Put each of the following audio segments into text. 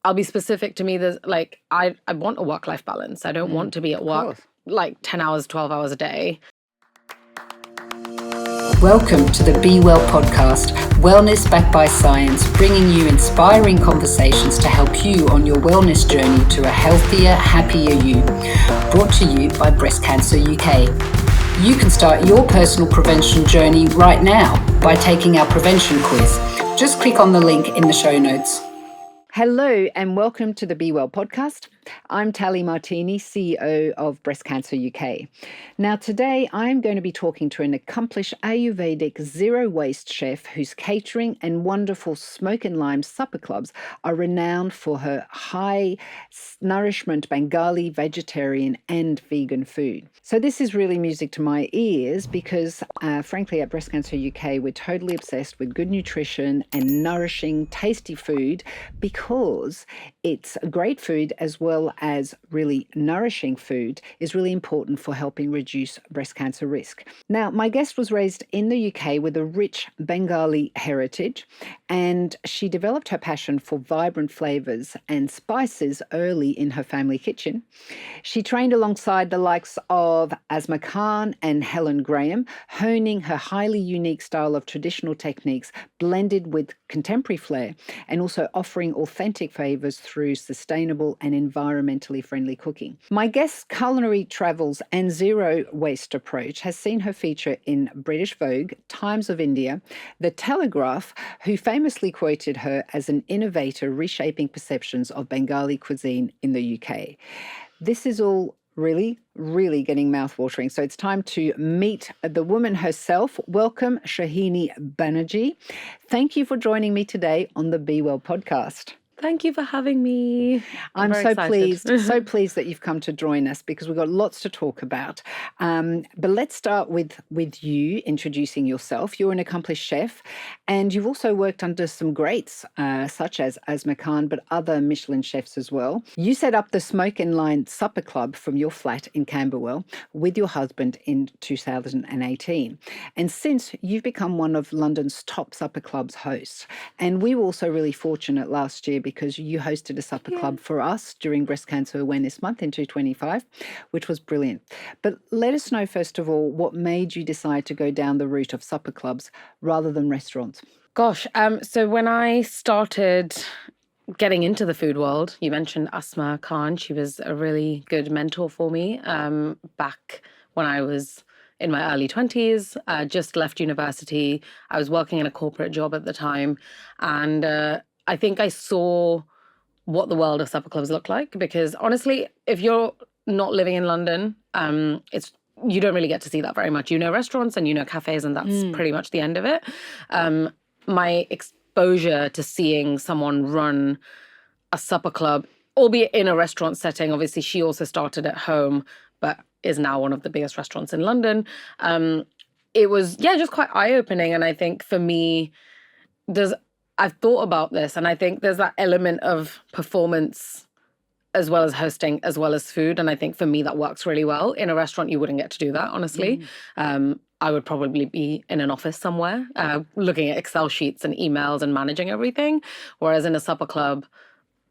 I'll be specific to me. There's like, I want a work-life balance. I don't want to be at work like 10 hours, 12 hours a day. Welcome to the Be Well podcast, wellness backed by science, bringing you inspiring conversations to help you on your wellness journey to a healthier, happier you. Brought to you by Breast Cancer UK. You can start your personal prevention journey right now by taking our prevention quiz. Just click on the link in the show notes. Hello and welcome to the Be Well podcast. I'm Thalie Martini, CEO of Breast Cancer UK. Now today I'm going to be talking to an accomplished Ayurvedic zero-waste chef whose catering and wonderful smoke and lime supper clubs are renowned for her high nourishment Bengali vegetarian and vegan food. So this is really music to my ears because frankly at Breast Cancer UK we're totally obsessed with good nutrition and nourishing, tasty food because it's great food as well as really nourishing food is really important for helping reduce breast cancer risk. Now, my guest was raised in the UK with a rich Bengali heritage, and she developed her passion for vibrant flavors and spices early in her family kitchen. She trained alongside the likes of Asma Khan and Helen Graham, honing her highly unique style of traditional techniques blended with contemporary flair, and also offering authentic flavors through sustainable and environmentally friendly cooking. My guest's culinary travels and zero waste approach has seen her feature in British Vogue, Times of India, The Telegraph, who famously quoted her as an innovator reshaping perceptions of Bengali cuisine in the UK. This is all really getting mouthwatering. So it's time to meet the woman herself. Welcome, Sohini Banerjee. Thank you for joining me today on the Be Well podcast. Thank you for having me. I'm so pleased that you've come to join us because we've got lots to talk about. But let's start with you introducing yourself. You're an accomplished chef and you've also worked under some greats such as Asma Khan, but other Michelin chefs as well. You set up the Smoke and Line Supper Club from your flat in Camberwell with your husband in 2018. And since you've become one of London's top supper club's hosts. And we were also really fortunate last year because you hosted a supper club for us during Breast Cancer Awareness Month in 2025, which was brilliant. But let us know, first of all, what made you decide to go down the route of supper clubs rather than restaurants? Gosh, so when I started getting into the food world, you mentioned Asma Khan. She was a really good mentor for me back when I was in my early 20s, just left university. I was working in a corporate job at the time. And I think I saw what the world of supper clubs look like because honestly, if you're not living in London, you don't really get to see that very much. You know restaurants and you know cafes and that's pretty much the end of it. My exposure to seeing someone run a supper club, albeit in a restaurant setting, obviously she also started at home, but is now one of the biggest restaurants in London. It was, just quite eye-opening. And I think for me, I've thought about this and I think there's that element of performance as well as hosting, as well as food. And I think for me, that works really well. In a restaurant, you wouldn't get to do that, honestly. I would probably be in an office somewhere, looking at Excel sheets and emails and managing everything. Whereas in a supper club,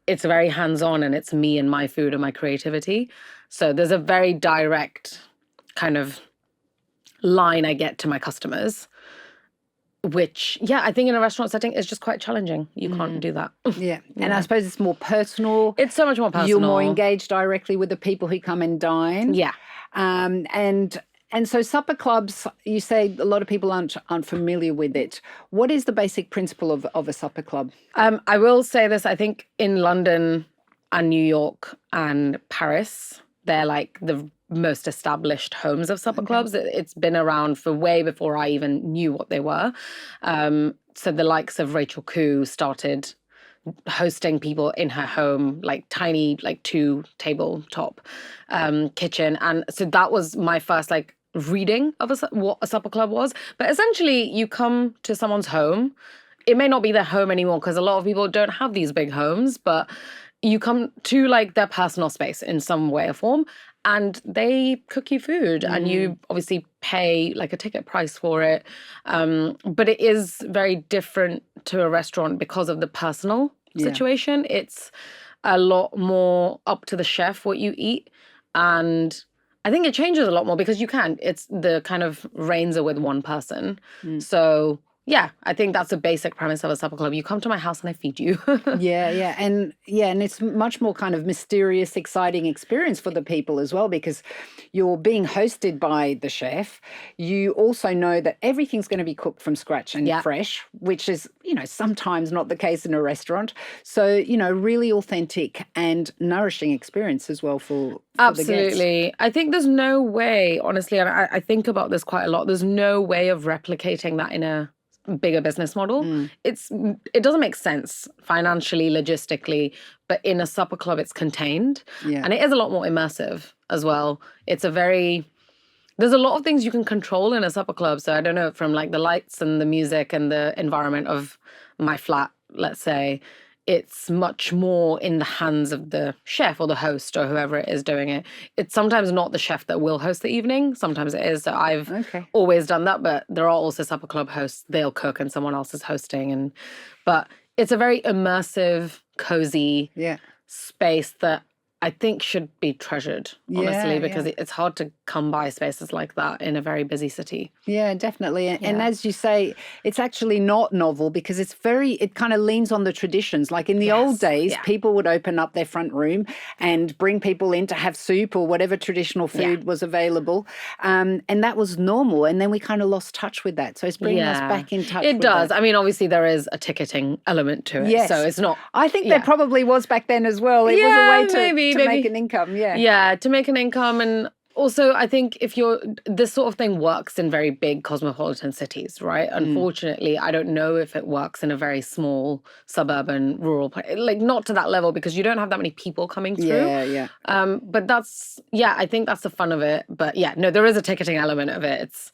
it's very hands-on and it's me and my food and my creativity. So there's a very direct kind of line I get to my customers, which, I think in a restaurant setting is just quite challenging. You can't do that. Yeah. And I suppose it's more personal. It's so much more personal. You're more engaged directly with the people who come and dine. Yeah. And so supper clubs, you say a lot of people aren't familiar with it. What is the basic principle of a supper club? I will say this, I think in London and New York and Paris, they're like the most established homes of supper clubs. It's been around for way before I even knew what they were. So the likes of Rachel Khoo started hosting people in her home, like tiny, like 2 tabletop kitchen. And so that was my first like reading of what a supper club was. But essentially you come to someone's home. It may not be their home anymore because a lot of people don't have these big homes, but you come to like their personal space in some way or form and they cook you food and you obviously pay like a ticket price for it. But it is very different to a restaurant because of the personal situation. It's a lot more up to the chef what you eat. And I think it changes a lot more because it's the kind of reins are with one person. So yeah, I think that's the basic premise of a supper club. You come to my house and I feed you. Yeah. And it's much more kind of mysterious, exciting experience for the people as well, because you're being hosted by the chef. You also know that everything's going to be cooked from scratch and fresh, which is, sometimes not the case in a restaurant. So, really authentic and nourishing experience as well for Absolutely. the guests. I think there's no way, honestly, and I think about this quite a lot, there's no way of replicating that in a bigger business model. It doesn't make sense financially, logistically, but in a supper club it's contained. And it is a lot more immersive as well. There's a lot of things you can control in a supper club. So I don't know, from like the lights and the music and the environment of my flat, let's say, it's much more in the hands of the chef or the host or whoever it is doing it. It's sometimes not the chef that will host the evening. Sometimes it is. So I've always done that, but there are also supper club hosts. They'll cook and someone else is hosting. But it's a very immersive, cozy space that I think should be treasured, honestly, because it's hard to come by spaces like that in a very busy city. Yeah, definitely. And as you say, it's actually not novel because it kind of leans on the traditions. Like in the old days, people would open up their front room and bring people in to have soup or whatever traditional food was available. And that was normal. And then we kind of lost touch with that. So it's bringing us back in touch with does. that. I mean, obviously there is a ticketing element to it. Yes. So it's not... I think there probably was back then as well. It was a way to make an income. Yeah, to make an income. And also, I think this sort of thing works in very big cosmopolitan cities, right? Unfortunately, I don't know if it works in a very small suburban, rural place. Like, not to that level because you don't have that many people coming through. Yeah. But I think that's the fun of it. But no, there is a ticketing element of it. It's,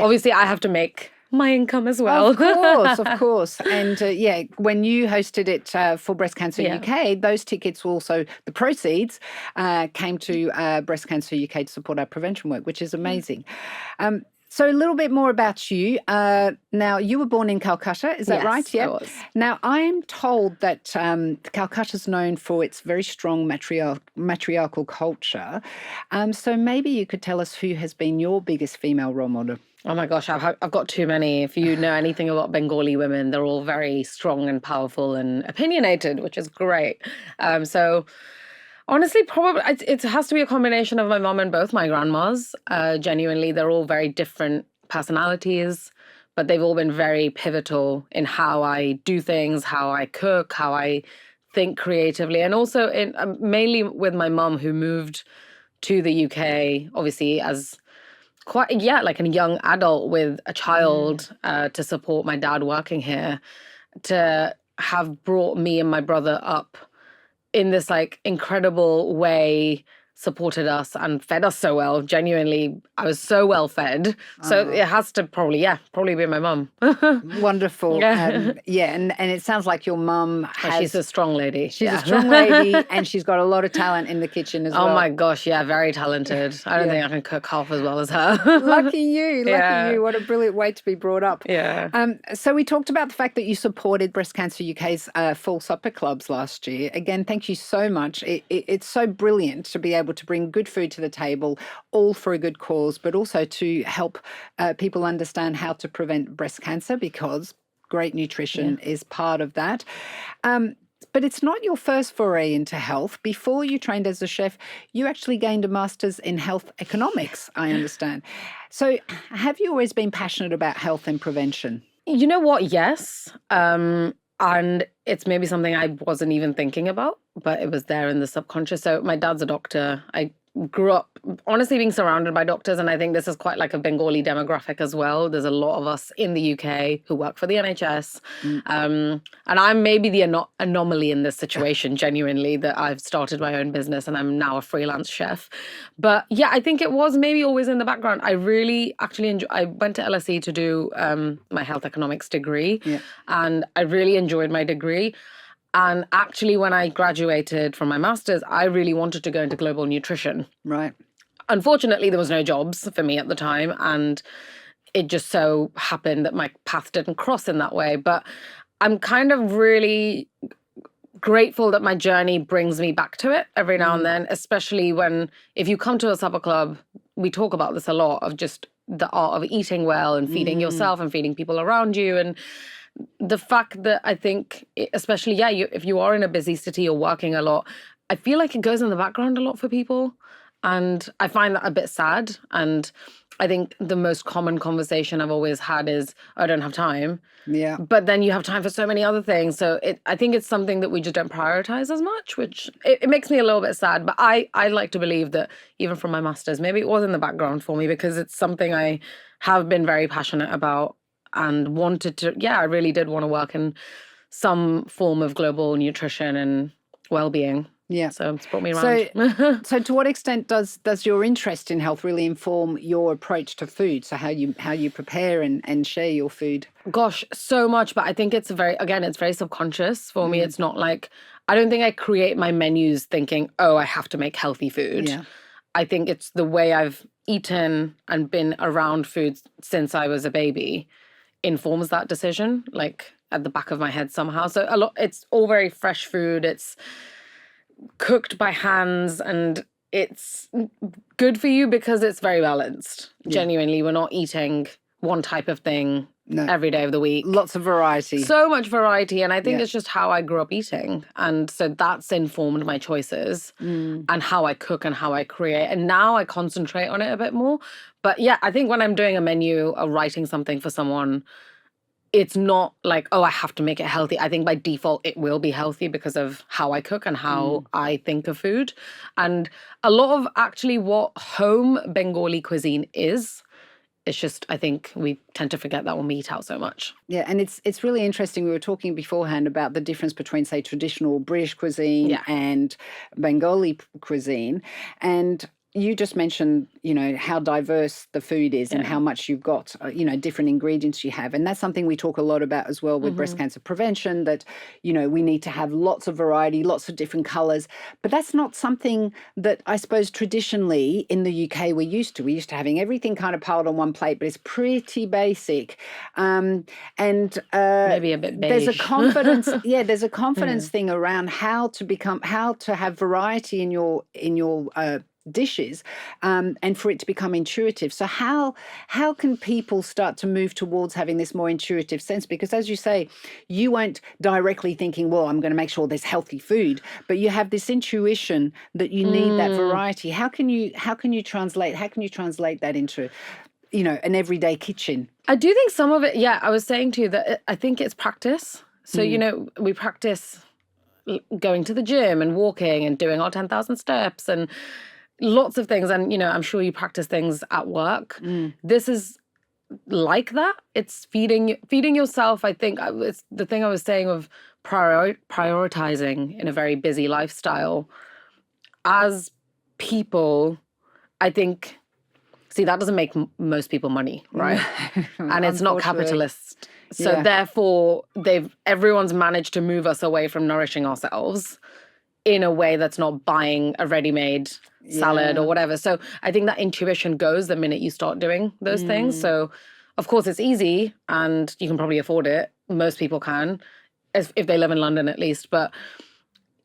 obviously I have to make my income as well. Of course. And when you hosted it for Breast Cancer UK, those tickets were also, the proceeds came to Breast Cancer UK to support our prevention work, which is amazing. So a little bit more about you. Now, you were born in Calcutta, is that right? Yes, I was. Now, I am told that Calcutta's known for its very strong matriarchal culture. So maybe you could tell us who has been your biggest female role model. Oh my gosh, I've got too many. If you know anything about Bengali women, they're all very strong and powerful and opinionated, which is great. So honestly, probably it has to be a combination of my mom and both my grandmas. Genuinely, they're all very different personalities, but they've all been very pivotal in how I do things, how I cook, how I think creatively. And also mainly with my mom, who moved to the UK, obviously as like a young adult with a child to support my dad working here, to have brought me and my brother up in this like incredible way, supported us and fed us so well. Genuinely, I was so well fed. So it has to probably be my mum. Wonderful. And it sounds like your mum she's a strong lady. She's a strong lady and she's got a lot of talent in the kitchen as well. Oh my gosh, very talented. I don't think I can cook half as well as her. Lucky you. What a brilliant way to be brought up. So we talked about the fact that you supported Breast Cancer UK's fall supper clubs last year. Again, thank you so much. It's so brilliant to be able to bring good food to the table, all for a good cause, but also to help people understand how to prevent breast cancer, because great nutrition is part of that. But it's not your first foray into health. Before you trained as a chef, you actually gained a master's in health economics, I understand. So have you always been passionate about health and prevention? You know what? Yes. And it's maybe something I wasn't even thinking about, but it was there in the subconscious. So my dad's a doctor. I grew up honestly being surrounded by doctors, and I think this is quite like a Bengali demographic as well. There's a lot of us in the UK who work for the NHS. And I'm maybe the anomaly in this situation, genuinely, that I've started my own business and I'm now a freelance chef. But I think it was maybe always in the background. I really actually I went to LSE to do my health economics degree, and I really enjoyed my degree. And actually, when I graduated from my master's, I really wanted to go into global nutrition. Right. Unfortunately, there was no jobs for me at the time, and it just so happened that my path didn't cross in that way. But I'm kind of really grateful that my journey brings me back to it every now and then, especially if you come to a supper club, we talk about this a lot, of just the art of eating well and feeding yourself and feeding people around you. And the fact that I think, especially, if you are in a busy city or working a lot, I feel like it goes in the background a lot for people. And I find that a bit sad. And I think the most common conversation I've always had is, I don't have time. Yeah. But then you have time for so many other things. So I think it's something that we just don't prioritize as much, which it makes me a little bit sad. But I like to believe that even from my master's, maybe it was in the background for me, because it's something I have been very passionate about and wanted to. Yeah, I really did want to work in some form of global nutrition and well-being. Yeah. So it's brought me around. So to what extent does your interest in health really inform your approach to food? So how you prepare and share your food? Gosh, so much. But I think it's very subconscious for me. It's not like, I don't think I create my menus thinking, oh, I have to make healthy food. Yeah. I think it's the way I've eaten and been around foods since I was a baby informs that decision, like at the back of my head somehow. So it's all very fresh food. It's cooked by hands, and it's good for you because it's very balanced. Yeah. Genuinely, we're not eating one type of thing every day of the week. Lots of variety. So much variety. And I think it's just how I grew up eating. And so that's informed my choices and how I cook and how I create. And now I concentrate on it a bit more. But yeah, I think when I'm doing a menu or writing something for someone, it's not like, oh, I have to make it healthy. I think by default, it will be healthy because of how I cook and how I think of food. And a lot of actually what home Bengali cuisine is, it's just, I think we tend to forget that when we eat out so much. Yeah, and it's really interesting. We were talking beforehand about the difference between, say, traditional British cuisine and Bengali cuisine. And you just mentioned, how diverse the food is and how much you've got, different ingredients you have. And that's something we talk a lot about as well with breast cancer prevention, that, we need to have lots of variety, lots of different colours. But that's not something that I suppose traditionally in the UK we're used to. We're used to having everything kind of piled on one plate, but it's pretty basic. And maybe a bit beige. There's a confidence, there's a confidence thing around how to have variety in your dishes, and for it to become intuitive. So how can people start to move towards having this more intuitive sense? Because as you say, you weren't directly thinking, well, I'm going to make sure there's healthy food, but you have this intuition that you need that variety. How can you translate that into an everyday kitchen? I do think some of it, I was saying to you that I think it's practice. So, we practice going to the gym and walking and doing our 10,000 steps and lots of things. And, I'm sure you practice things at work. This is like that. It's feeding yourself. I think it's the thing I was saying of prioritizing in a very busy lifestyle. As people, I think, that doesn't make most people money, right? And it's not capitalist. So therefore, everyone's managed to move us away from nourishing ourselves in a way that's not buying a ready-made salad or whatever. So I think that intuition goes the minute you start doing those things. So of course it's easy and you can probably afford it. Most people can, if they live in London at least. But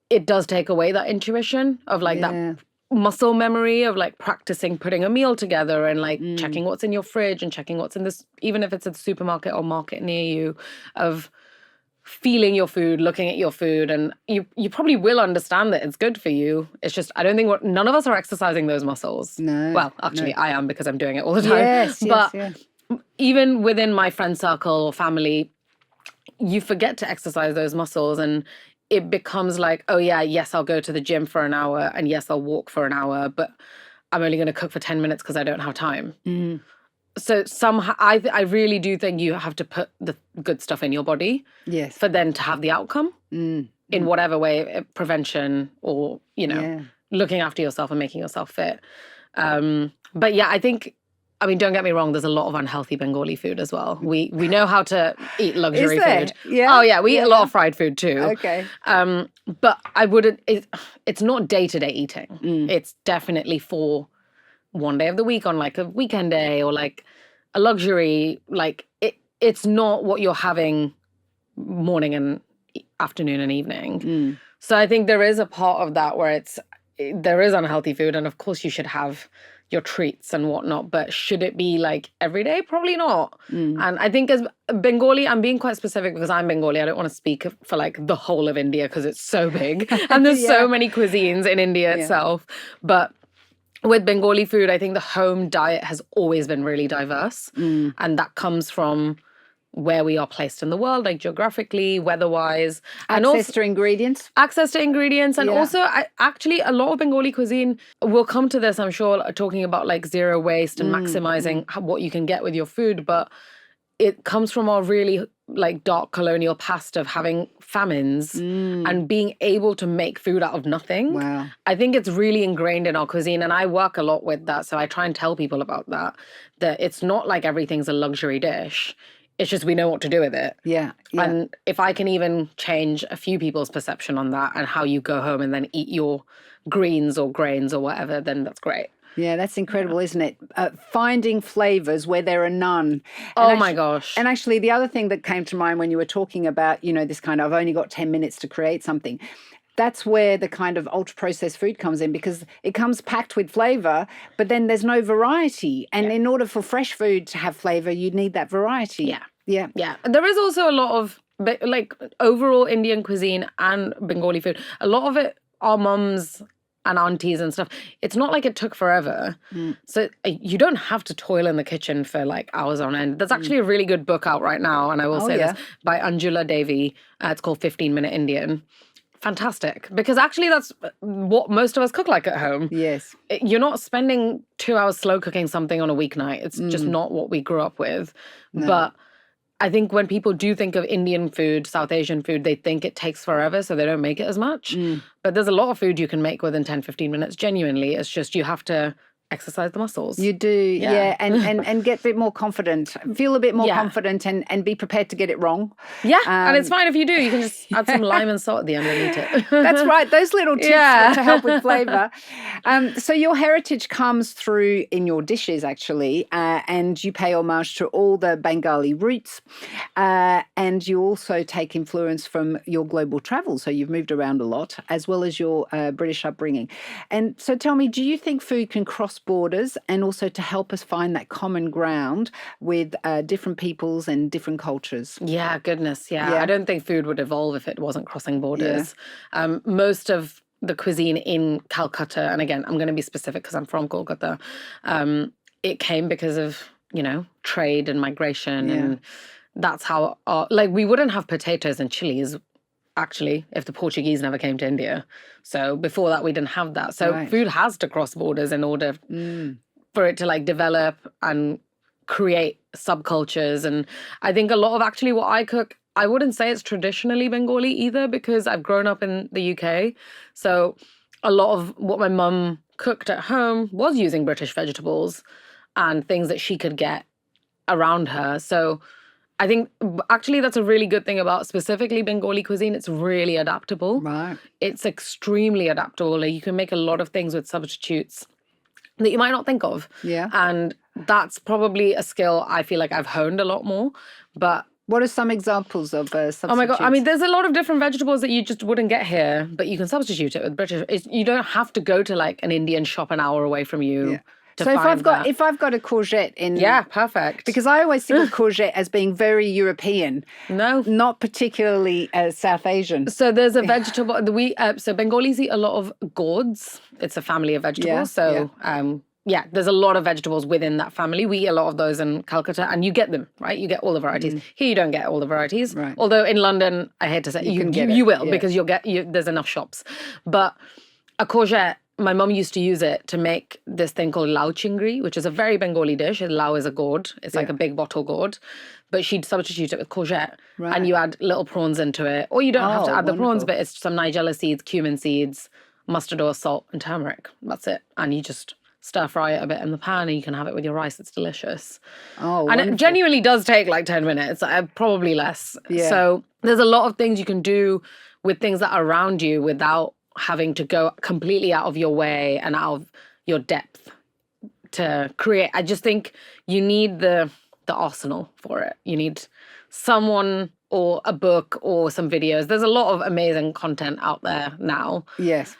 it does take away that intuition of that muscle memory of practicing putting a meal together and checking what's in your fridge and checking what's in this, even if it's a supermarket or market near you, of feeling your food, looking at your food, and you probably will understand that it's good for you. It's just, I don't think none of us are exercising those muscles. No. Well, actually, I am because I'm doing it all the time. But even within my friend circle or family, you forget to exercise those muscles, and it becomes yes, I'll go to the gym for an hour, and yes, I'll walk for an hour, but I'm only going to cook for 10 minutes because I don't have time. So somehow, I really do think you have to put the good stuff in your body for then to have the outcome in whatever way, prevention or, looking after yourself and making yourself fit. But I think, don't get me wrong, there's a lot of unhealthy Bengali food as well. We know how to eat luxury food. Yeah? Oh, yeah, we eat a lot of fried food too. Okay. But I wouldn't, it's not day-to-day eating. It's definitely for one day of the week on a weekend day or a luxury, it's not what you're having morning and afternoon and evening. So I think there is a part of that where there is unhealthy food, and of course you should have your treats and whatnot, but should it be like every day? Probably not. And I think as Bengali, I'm being quite specific because I'm Bengali. I don't want to speak for like the whole of India because it's so big and there's so many cuisines in India itself. But with Bengali food, I think the home diet has always been really diverse. And that comes from where we are placed in the world, like geographically, weather-wise. Access to ingredients. Access to ingredients. And also, actually, a lot of Bengali cuisine, we'll come to this, I'm sure, talking about like zero waste and maximizing what you can get with your food. But it comes from our really like dark colonial past of having famines and being able to make food out of nothing. Wow. I think it's really ingrained in our cuisine, and I work a lot with that. So I try and tell people about that it's not like everything's a luxury dish. It's just we know what to do with it. Yeah. And if I can even change a few people's perception on that and how you go home and then eat your greens or grains or whatever, then that's great. Yeah, that's incredible, isn't it? Finding flavors where there are none. My gosh. And actually, the other thing that came to mind when you were talking about, this kind of, I've only got 10 minutes to create something. That's where the kind of ultra-processed food comes in, because it comes packed with flavor, but then there's no variety. And in order for fresh food to have flavor, you need that variety. Yeah. There is also a lot of, like, overall Indian cuisine and Bengali food. A lot of it, our mums and aunties and stuff, it's not like it took forever. So you don't have to toil in the kitchen for like hours on end. There's actually a really good book out right now, and I will say this, by Anjula Devi. It's called 15-Minute Indian. Fantastic. Because actually that's what most of us cook like at home. Yes. You're not spending 2 hours slow cooking something on a weeknight. It's just not what we grew up with. No. But I think when people do think of Indian food, South Asian food, they think it takes forever, so they don't make it as much. But there's a lot of food you can make within 10, 15 minutes, genuinely. It's just you have to exercise the muscles. You do, and get a bit more confident. Feel a bit more confident and be prepared to get it wrong. Yeah, and it's fine if you do. You can just add some lime and salt at the end and eat it. That's right. Those little tips to help with flavour. So your heritage comes through in your dishes, actually, and you pay homage to all the Bengali roots, and you also take influence from your global travel. So you've moved around a lot, as well as your British upbringing. And so tell me, do you think food can cross borders, and also to help us find that common ground with different peoples and different cultures? Yeah, goodness, yeah. I don't think food would evolve if it wasn't crossing borders. Most of the cuisine in Calcutta, and again, I'm going to be specific because I'm from Kolkata, it came because of, trade and migration, and that's how, we wouldn't have potatoes and chilies actually, if the Portuguese never came to India. So before that, we didn't have that. So food has to cross borders in order for it to like develop and create subcultures. And I think a lot of actually what I cook, I wouldn't say it's traditionally Bengali either, because I've grown up in the UK. So a lot of what my mum cooked at home was using British vegetables and things that she could get around her. So I think actually that's a really good thing about specifically Bengali cuisine. It's really adaptable. Right. It's extremely adaptable. Like you can make a lot of things with substitutes that you might not think of. Yeah. And that's probably a skill I feel like I've honed a lot more. But what are some examples of substitutes? Oh my God. I mean, there's a lot of different vegetables that you just wouldn't get here, but you can substitute it with British. You don't have to go to like an Indian shop an hour away from you. Yeah. So if I've got a courgette in, perfect. Because I always think of courgette as being very European, not particularly South Asian. So there's a vegetable so Bengalis eat a lot of gourds. It's a family of vegetables. There's a lot of vegetables within that family. We eat a lot of those in Calcutta, and you get them, right? You get all the varieties. Here you don't get all the varieties. Right. Although in London, I hate to say, you will because there's enough shops. But a courgette, my mum used to use it to make this thing called lau chingri, which is a very Bengali dish. Lau is a gourd. It's like a big bottle gourd. But she'd substitute it with courgette. Right. And you add little prawns into it. Or you don't have to add the prawns, but it's some nigella seeds, cumin seeds, mustard oil, salt, and turmeric. That's it. And you just stir fry it a bit in the pan and you can have it with your rice. It's delicious. Oh, and it genuinely does take like 10 minutes, probably less. Yeah. So there's a lot of things you can do with things that are around you without having to go completely out of your way and out of your depth to create. I just think you need the arsenal for it. You need someone or a book or some videos. There's a lot of amazing content out there now. Yes.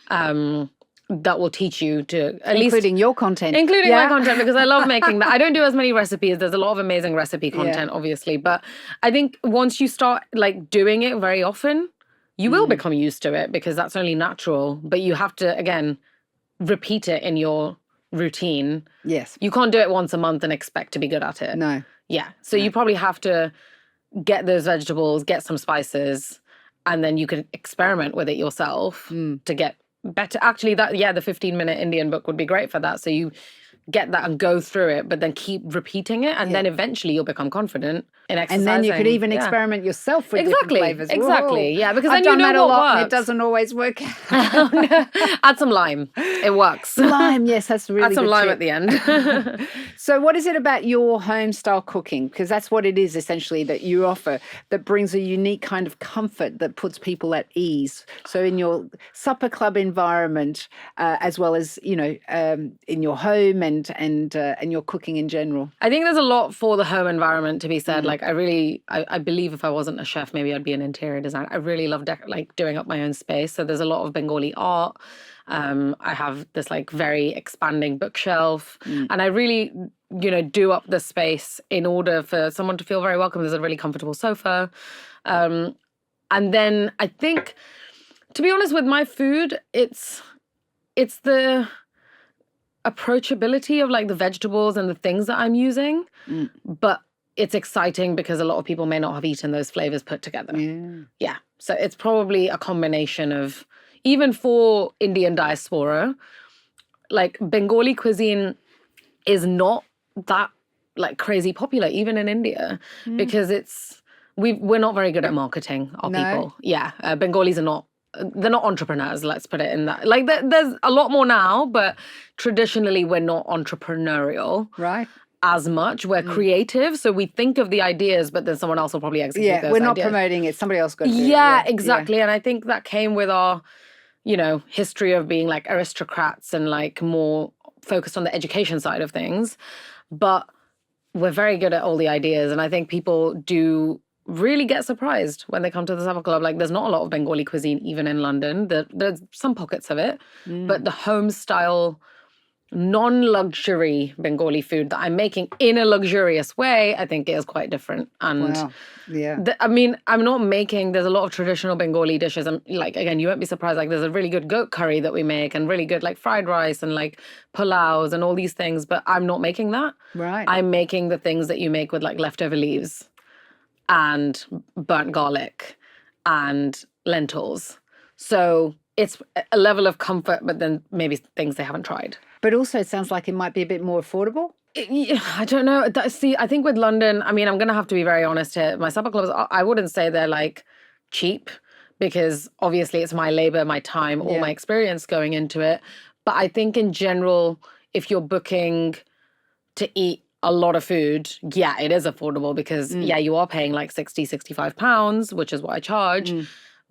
That will teach you to including your content. Including my content, because I love making that. I don't do as many recipes. There's a lot of amazing recipe content, obviously. But I think once you start like doing it very often, you will become used to it, because that's only natural. But you have to, again, repeat it in your routine. Yes. You can't do it once a month and expect to be good at it. No. Yeah. So you probably have to get those vegetables, get some spices, and then you can experiment with it yourself to get better. Actually, the 15-minute Indian book would be great for that. So you get that and go through it, but then keep repeating it, and then eventually you'll become confident in exercising. And then you could even experiment yourself with different flavors. Exactly. Whoa. Yeah, because I've then you done know that what a lot, works. and it doesn't always work out. Add some lime. It works. Lime, yes, that's really good. Add some lime tip. at the end. So what is it about your home style cooking? Because that's what it is essentially that you offer, that brings a unique kind of comfort that puts people at ease. So in your supper club environment, as well as, you know, in your home and your cooking in general. I think there's a lot for the home environment to be said. Like I believe if I wasn't a chef, maybe I'd be an interior designer. I really love doing up my own space. So there's a lot of Bengali art. I have this like very expanding bookshelf, and I really, you know, do up the space in order for someone to feel very welcome. There's a really comfortable sofa. And then I think, to be honest, with my food, it's the approachability of like the vegetables and the things that I'm using, but it's exciting because a lot of people may not have eaten those flavors put together. Yeah. So it's probably a combination of, even for Indian diaspora, like Bengali cuisine is not that like crazy popular, even in India, because we're not very good at marketing our people. Yeah. Bengalis are not. They're not entrepreneurs, let's put it in that. Like, there's a lot more now, but traditionally we're not entrepreneurial. Right. As much. We're creative, so we think of the ideas, but then someone else will probably execute those ideas. We're not promoting it. Somebody else got to do it. Yeah, exactly. And I think that came with our, you know, history of being like aristocrats and like more focused on the education side of things. But we're very good at all the ideas, and I think people do really get surprised when they come to the supper club. Like, there's not a lot of Bengali cuisine even in London. There's some pockets of it, but the home style, non-luxury Bengali food that I'm making in a luxurious way, I think is quite different. And I mean, I'm not making, there's a lot of traditional Bengali dishes. I'm like, again, you won't be surprised. Like, there's a really good goat curry that we make, and really good like fried rice and like pulaus and all these things, but I'm not making that. Right. I'm making the things that you make with like leftover leaves and burnt garlic and lentils. So it's a level of comfort, but then maybe things they haven't tried. But also it sounds like it might be a bit more affordable. I don't know. See, I think with London, I mean, I'm going to have to be very honest here. My supper clubs, I wouldn't say they're like cheap, because obviously it's my labor, my time, all my experience going into it. But I think in general, if you're booking to eat a lot of food, yeah, it is affordable, because you are paying like 60, 65 pounds, which is what I charge.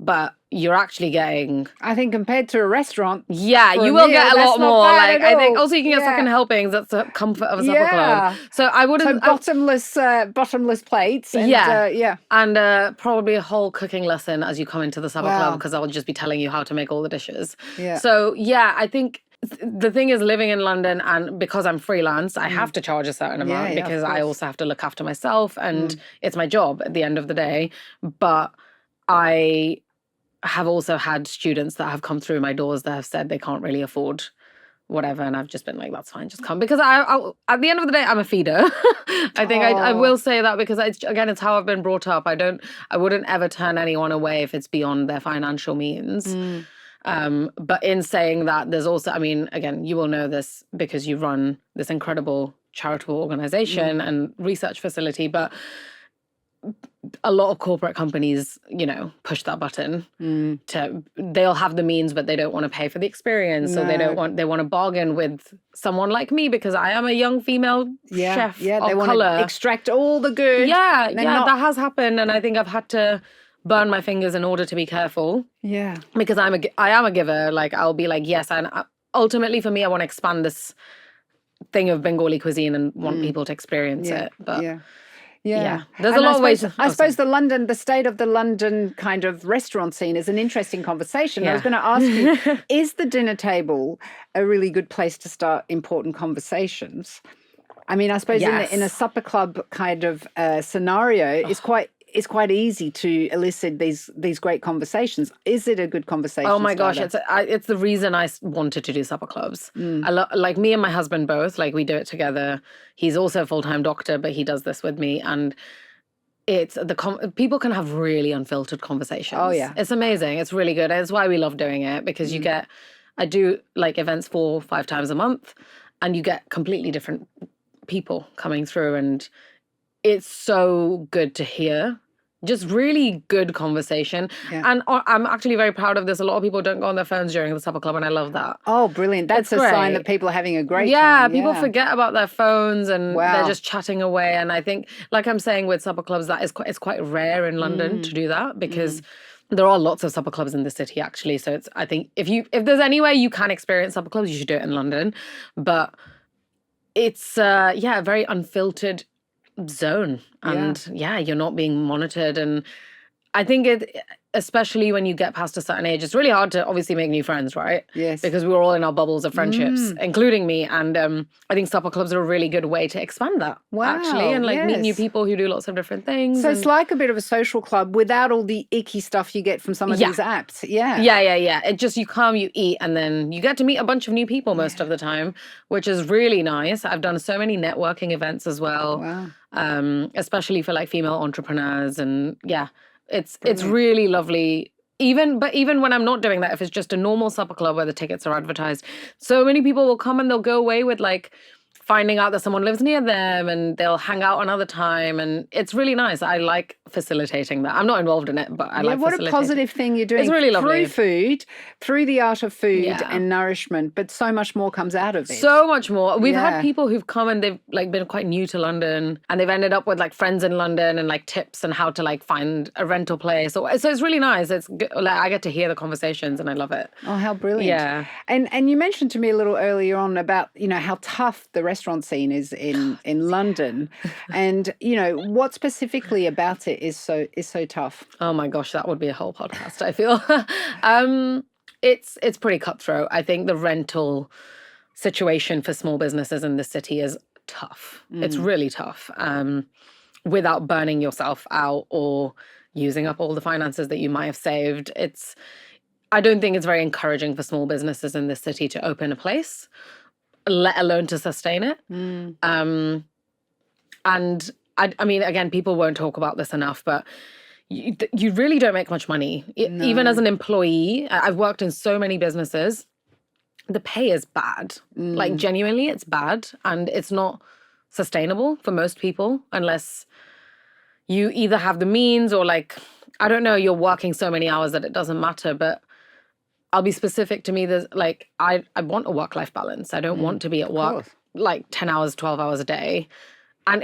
But you're actually getting, I think, compared to a restaurant, you will get a lot more. Like, I think also you can get Yeah. second helpings. That's the comfort of a supper club. So I wouldn't. bottomless plates. And, and probably a whole cooking lesson as you come into the supper club, because I'll just be telling you how to make all the dishes. Yeah. So I think the thing is, living in London, and because I'm freelance, I have to charge a certain amount, because I also have to look after myself, and it's my job at the end of the day. But I have also had students that have come through my doors that have said they can't really afford whatever, and I've just been like, that's fine, just come, because I at the end of the day, I'm a feeder. I think I will say that, because it's how I've been brought up. I wouldn't ever turn anyone away if it's beyond their financial means. But in saying that, there's also, I mean, again, you will know this because you run this incredible charitable organization and research facility, but a lot of corporate companies, you know, push that button they'll have the means, but they don't want to pay for the experience. So they want to bargain with someone like me, because I am a young female chef of they want color. to extract all the good. That has happened, and I think I've had to burn my fingers in order to be careful. Yeah. Because I am a giver. Like, I'll be like, yes, and ultimately for me, I want to expand this thing of Bengali cuisine and want people to experience it. But Yeah. There's a And lot of ways. I suppose the state of the London kind of restaurant scene is an interesting conversation. I was going to ask you, is the dinner table a really good place to start important conversations? I mean, I suppose in a supper club kind of scenario, it's quite easy to elicit these great conversations. Is it a good conversation? Oh my gosh, it's the reason I wanted to do supper clubs. Like me and my husband both, like we do it together. He's also a full-time doctor, but he does this with me, and it's people can have really unfiltered conversations. Oh yeah, it's amazing. It's really good. It's why we love doing it, because I do like events 4-5 times a month, and you get completely different people coming through, and it's so good to hear. Just really good conversation. Yeah. And I'm actually very proud of this. A lot of people don't go on their phones during the supper club, and I love that. Oh, brilliant. That's a sign that people are having a great time. Yeah, people forget about their phones, and they're just chatting away. And I think, like I'm saying with supper clubs, it's quite rare in London to do that, because there are lots of supper clubs in the city, actually. So I think if there's any way you can experience supper clubs, you should do it in London. But it's a very unfiltered zone, and you're not being monitored. And I think especially when you get past a certain age, it's really hard to obviously make new friends, right? Yes. Because we're all in our bubbles of friendships, including me. And I think supper clubs are a really good way to expand that, actually, and meet new people who do lots of different things. So it's like a bit of a social club without all the icky stuff you get from some of these apps. Yeah. It just, you come, you eat, and then you get to meet a bunch of new people most of the time, which is really nice. I've done so many networking events as well. Wow. Especially for like female entrepreneurs, and it's really lovely. Even when I'm not doing that, if it's just a normal supper club where the tickets are advertised, so many people will come and they'll go away with like finding out that someone lives near them, and they'll hang out another time, and it's really nice. I like facilitating that. I'm not involved in it, but I like facilitating. What a positive thing you're doing. It's really lovely. Through food, through the art of food and nourishment, but so much more comes out of it. So much more. We've had people who've come and they've like been quite new to London, and they've ended up with like friends in London and like tips and how to like find a rental place. So it's really nice. It's good. Like, I get to hear the conversations, and I love it. Oh, how brilliant. Yeah. And you mentioned to me a little earlier on about, how tough the restaurant scene is in London, and what specifically about it is so tough. Oh my gosh, that would be a whole podcast, I feel. It's pretty cutthroat. I think the rental situation for small businesses in the city is tough. It's really tough. Without burning yourself out or using up all the finances that you might have saved. I don't think it's very encouraging for small businesses in this city to open a place, let alone to sustain it. And I mean, again, people won't talk about this enough, but you really don't make much money. No. Even as an employee, I've worked in so many businesses. The pay is bad. Like, genuinely, it's bad. And it's not sustainable for most people unless you either have the means or, like, I don't know, you're working so many hours that it doesn't matter. But I'll be specific. To me, there's like, I want a work-life balance. I don't want to be at work like 10 hours, 12 hours a day. And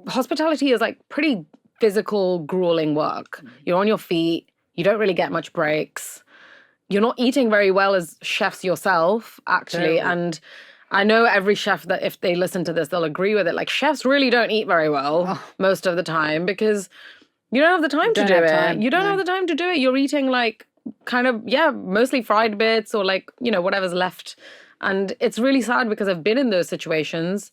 hospitality is like pretty physical, grueling work. You're on your feet. You don't really get much breaks. You're not eating very well as chefs yourself, actually. And I know every chef that if they listen to this, they'll agree with it. Like, chefs really don't eat very well most of the time because you don't have the time to do it. You don't have the time to do it. You're eating like kind of, mostly fried bits or like, whatever's left. And it's really sad because I've been in those situations.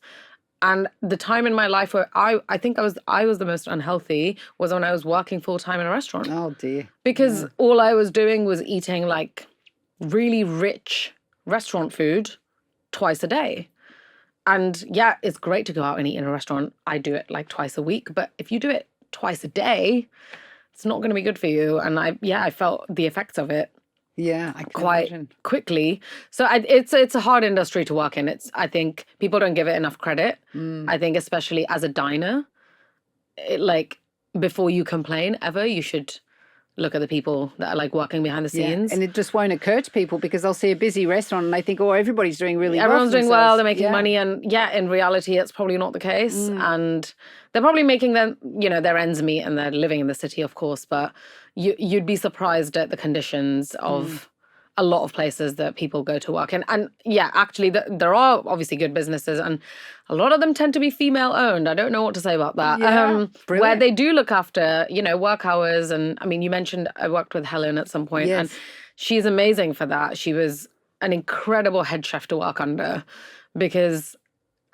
And the time in my life where I think I was the most unhealthy was when I was working full time in a restaurant. Oh dear. Because all I was doing was eating like really rich restaurant food twice a day. And it's great to go out and eat in a restaurant. I do it like twice a week, but if you do it twice a day, it's not going to be good for you. And I felt the effects of it. Yeah, I can quite imagine. Quickly. So it's a hard industry to work in. I think people don't give it enough credit. I think especially as a diner, like before you complain ever, you should look at the people that are like working behind the scenes. And it just won't occur to people because they'll see a busy restaurant and they think, everybody's doing really well. Everyone's doing well, they're making money. And in reality, it's probably not the case. And they're probably making their ends meet and they're living in the city, of course. But you'd be surprised at the conditions of a lot of places that people go to work in. And yeah, actually, there are obviously good businesses, and a lot of them tend to be female owned. I don't know what to say about that. Yeah, where brilliant. they do look after, work hours. And I mean, you mentioned I worked with Helen at some point, and Yes. she's amazing for that. She was an incredible head chef to work under, because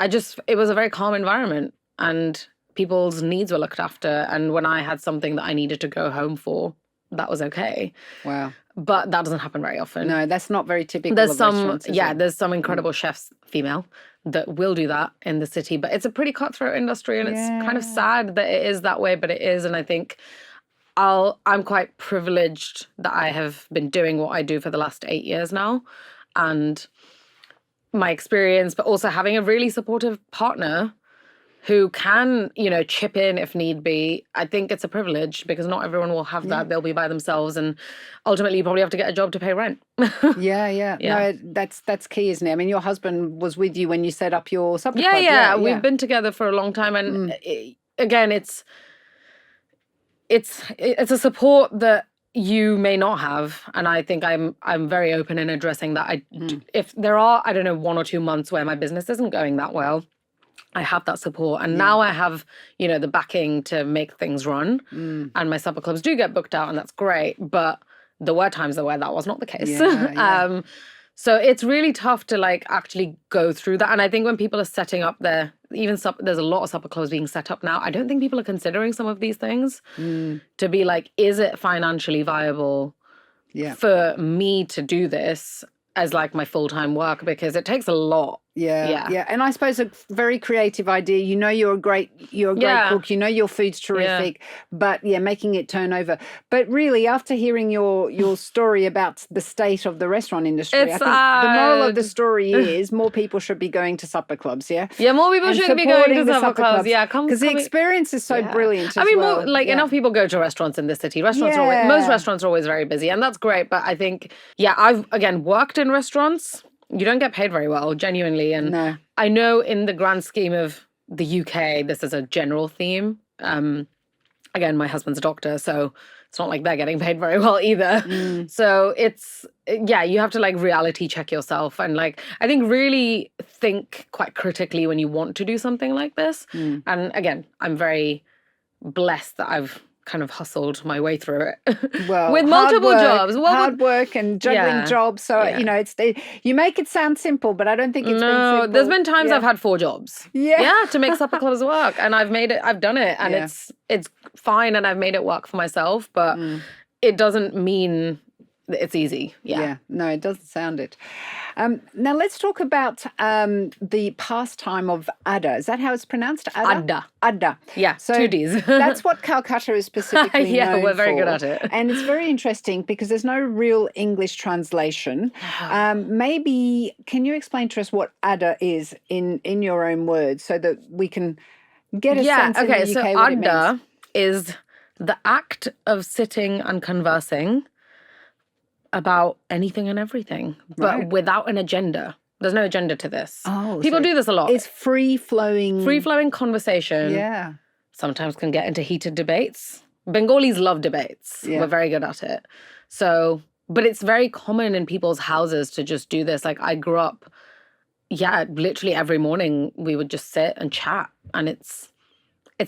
it was a very calm environment and people's needs were looked after. And when I had something that I needed to go home for, that was okay. Wow. But that doesn't happen very often. No, that's not very typical There's of some, restaurants, is it? there's some incredible chefs, female, that will do that in the city. But it's a pretty cutthroat industry, and it's kind of sad that it is that way, but it is. And I think I'm quite privileged that I have been doing what I do for the last 8 years now. And my experience, but also having a really supportive partner who can, chip in if need be. I think it's a privilege, because not everyone will have that. They'll be by themselves, and ultimately you probably have to get a job to pay rent. Yeah. No, that's key, isn't it? I mean, your husband was with you when you set up your supper club. Yeah. We've been together for a long time, and again, it's a support that you may not have, and I think I'm very open in addressing that. If there are, I don't know, 1 or 2 months where my business isn't going that well, I have that support. And now I have, the backing to make things run. And my supper clubs do get booked out, and that's great. But there were times where that was not the case. Yeah. So it's really tough to actually go through that. And I think when people are setting up there's a lot of supper clubs being set up now. I don't think people are considering some of these things to be is it financially viable for me to do this as my full-time work? Because it takes a lot. Yeah. And I suppose a very creative idea. You're a great cook. Your food's terrific. But making it turn over. But really, after hearing your story about the state of the restaurant industry, I think the moral of the story is more people should be going to supper clubs. Yeah, more people should be going to supper clubs. Yeah, because the experience is so brilliant. I mean, enough people go to restaurants in this city. Most restaurants are always very busy, and that's great. But I think, I've again worked in restaurants. You don't get paid very well, genuinely. And I know in the grand scheme of the UK, this is a general theme. Again, my husband's a doctor, so it's not like they're getting paid very well either. So it's, you have to reality check yourself. And I think really think quite critically when you want to do something like this. And again, I'm very blessed that I've kind of hustled my way through it. Well, with multiple jobs. Hard work and juggling jobs. So, you make it sound simple, but I don't think it's been simple. There's been times I've had 4 jobs. To make supper clubs work. And I've done it. And it's fine. And I've made it work for myself. But it doesn't mean that it's easy. No, it doesn't sound it. Now let's talk about the pastime of Adda. Is that how it's pronounced? Adda. Yeah, so 2 Ds. That's what Calcutta is specifically known we're very for. good at it. And it's very interesting because there's no real English translation. Maybe can you explain to us what Adda is in your own words so that we can get a sense in the UK so what it Adda means? is the act of sitting and conversing about anything and everything, but without an agenda. There's no agenda to this. People do this a lot. It's free-flowing. Free-flowing conversation. Yeah. Sometimes can get into heated debates. Bengalis love debates. We're very good at it. So, but it's very common in people's houses to just do this. I grew up, literally every morning we would just sit and chat, and it's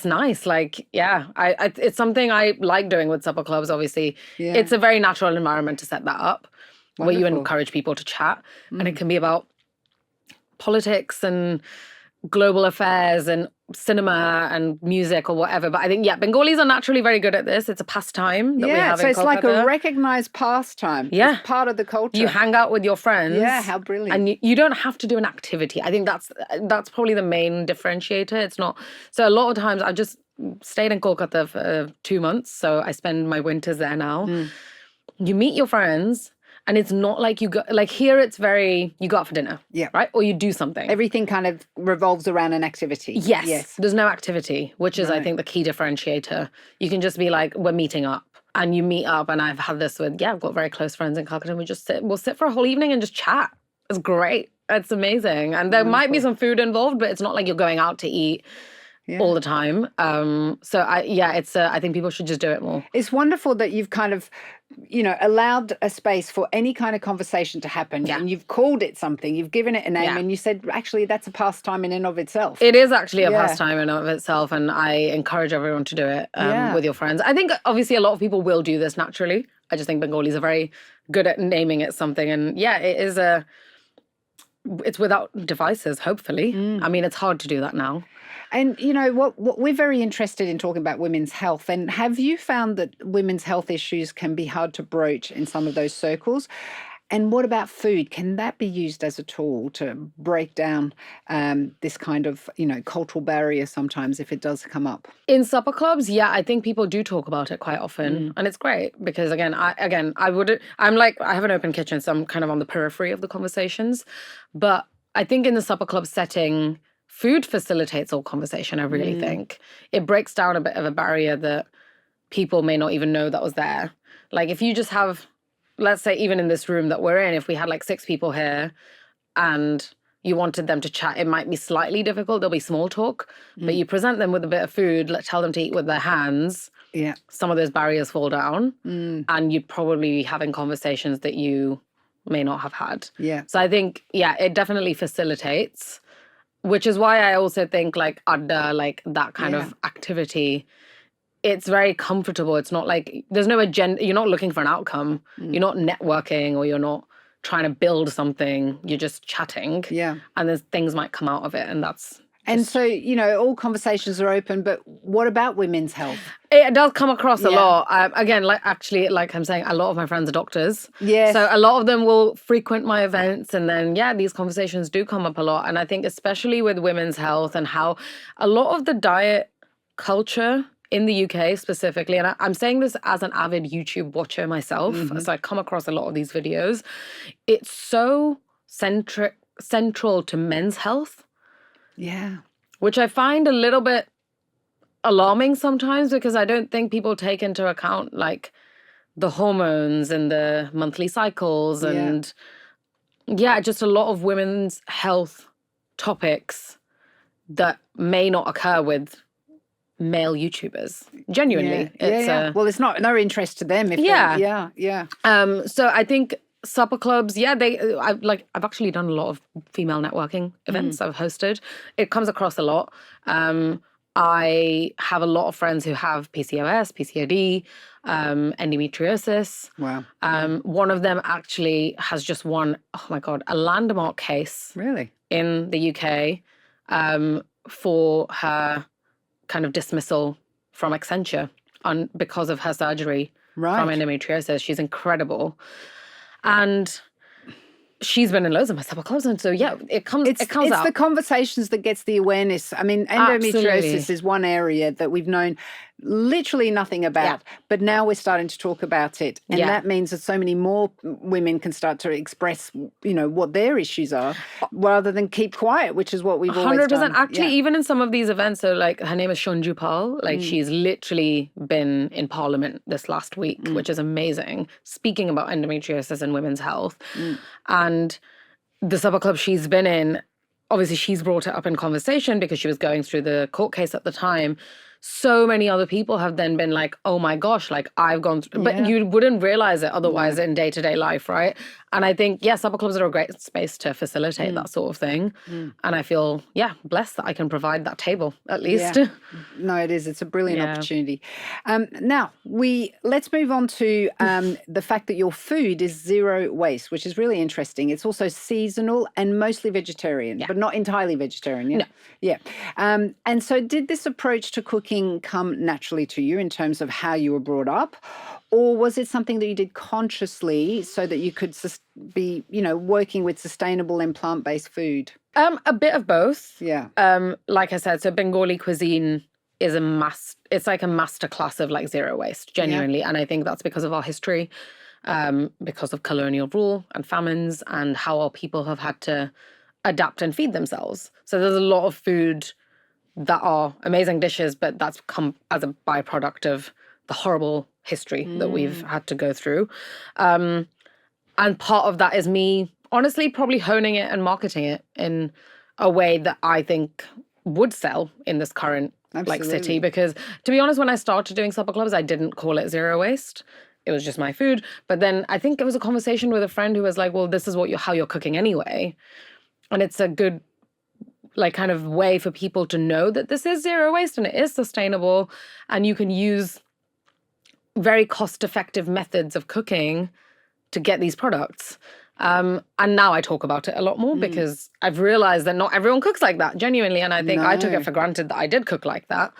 nice. It's something I like doing with supper clubs, obviously. It's a very natural environment to set that up. Wonderful. Where you encourage people to chat. And it can be about politics and global affairs and cinema and music or whatever. But I think, Bengalis are naturally very good at this. It's a pastime that we have in Kolkata. So it's like a recognized pastime. Yeah. It's part of the culture. You hang out with your friends. Yeah, how brilliant. And you don't have to do an activity. I think that's probably the main differentiator. It's not... So a lot of times I've just stayed in Kolkata for 2 months. So I spend my winters there now. You meet your friends... And it's not like you go, here it's very, you go out for dinner. Yeah. Right? Or you do something. Everything kind of revolves around an activity. Yes. There's no activity, which is, I think, the key differentiator. You can just be we're meeting up. And you meet up, and I've had this with, I've got very close friends in Calcutta, and we'll sit for a whole evening and just chat. It's great. It's amazing. And there might be some food involved, but it's not like you're going out to eat all the time. I think people should just do it more. It's wonderful that you've kind of allowed a space for any kind of conversation to happen, and you've called it something, you've given it a name, and you said, actually, that's a pastime in and of itself. It is actually a pastime in and of itself, and I encourage everyone to do it with your friends. I think obviously a lot of people will do this naturally. I just think Bengalis are very good at naming it something, and it's without devices, hopefully. I mean, it's hard to do that now. And, what we're very interested in talking about women's health. And have you found that women's health issues can be hard to broach in some of those circles? And what about food? Can that be used as a tool to break down this kind of, cultural barrier sometimes if it does come up? In supper clubs, I think people do talk about it quite often. And it's great because, I have an open kitchen, so I'm kind of on the periphery of the conversations. But I think in the supper club setting, food facilitates all conversation, I really think. It breaks down a bit of a barrier that people may not even know that was there. Like if you just have, let's say even in this room that we're in, if we had like 6 people here and you wanted them to chat, it might be slightly difficult. There'll be small talk, but you present them with a bit of food, tell them to eat with their hands. Yeah. Some of those barriers fall down and you'd probably be having conversations that you may not have had. Yeah. So I think, it definitely facilitates. Which is why I also think like adda, like that kind of activity, it's very comfortable. It's not like there's no agenda. You're not looking for an outcome. You're not networking or you're not trying to build something. You're just chatting. Yeah. And there's things might come out of it. And that's... And so, all conversations are open, but what about women's health? It does come across a lot. Again, like I'm saying, a lot of my friends are doctors. Yes. So a lot of them will frequent my events and then, these conversations do come up a lot. And I think especially with women's health and how a lot of the diet culture in the UK specifically, and I'm saying this as an avid YouTube watcher myself, so I come across a lot of these videos, it's so central to men's health. Yeah. Which I find a little bit alarming sometimes because I don't think people take into account like the hormones and the monthly cycles and just a lot of women's health topics that may not occur with male YouTubers. Genuinely. Well, it's no interest to them. So I think supper clubs, I've actually done a lot of female networking events I've hosted. It comes across a lot. I have a lot of friends who have PCOS, PCOD, endometriosis. Wow. One of them actually has just won, a landmark case. Really? In the UK for her kind of dismissal from Accenture because of her surgery from endometriosis. She's incredible. And she's been in loads of my supper clubs, and so it comes out. It's the conversations that gets the awareness. I mean, endometriosis is one area that we've known literally nothing about, but now we're starting to talk about it, and that means that so many more women can start to express, what their issues are, rather than keep quiet, which is what we've always done. 100%. Actually, even in some of these events, so like her name is Shonju Pal, she's literally been in Parliament this last week, which is amazing, speaking about endometriosis and women's health. And the supper club she's been in, obviously she's brought it up in conversation because she was going through the court case at the time. So many other people have then been like, oh my gosh, like I've gone through, but you wouldn't realize it otherwise in day-to-day life, right? And I think, supper clubs are a great space to facilitate that sort of thing. And I feel, blessed that I can provide that table, at least. Yeah. No, it is. It's a brilliant opportunity. Now, let's move on to the fact that your food is zero waste, which is really interesting. It's also seasonal and mostly vegetarian, but not entirely vegetarian. Yeah. No. Yeah. And so did this approach to cooking come naturally to you in terms of how you were brought up? Or was it something that you did consciously so that you could be, working with sustainable and plant-based food? A bit of both. Yeah. Like I said, so Bengali cuisine is it's like a masterclass of like zero waste, genuinely. And I think that's because of our history, because of colonial rule and famines and how our people have had to adapt and feed themselves. So there's a lot of food that are amazing dishes, but that's come as a byproduct of the horrible history that we've had to go through. And part of that is me, honestly, probably honing it and marketing it in a way that I think would sell in this current city. Because to be honest, when I started doing supper clubs, I didn't call it zero waste. it was just my food. But then I think it was a conversation with a friend who was like, well, this is how you're cooking anyway. And it's a good like kind of way for people to know that this is zero waste and it is sustainable, and you can use very cost-effective methods of cooking to get these products. And now I talk about it a lot more because I've realized that not everyone cooks like that, genuinely. And I think I took it for granted that I did cook like that.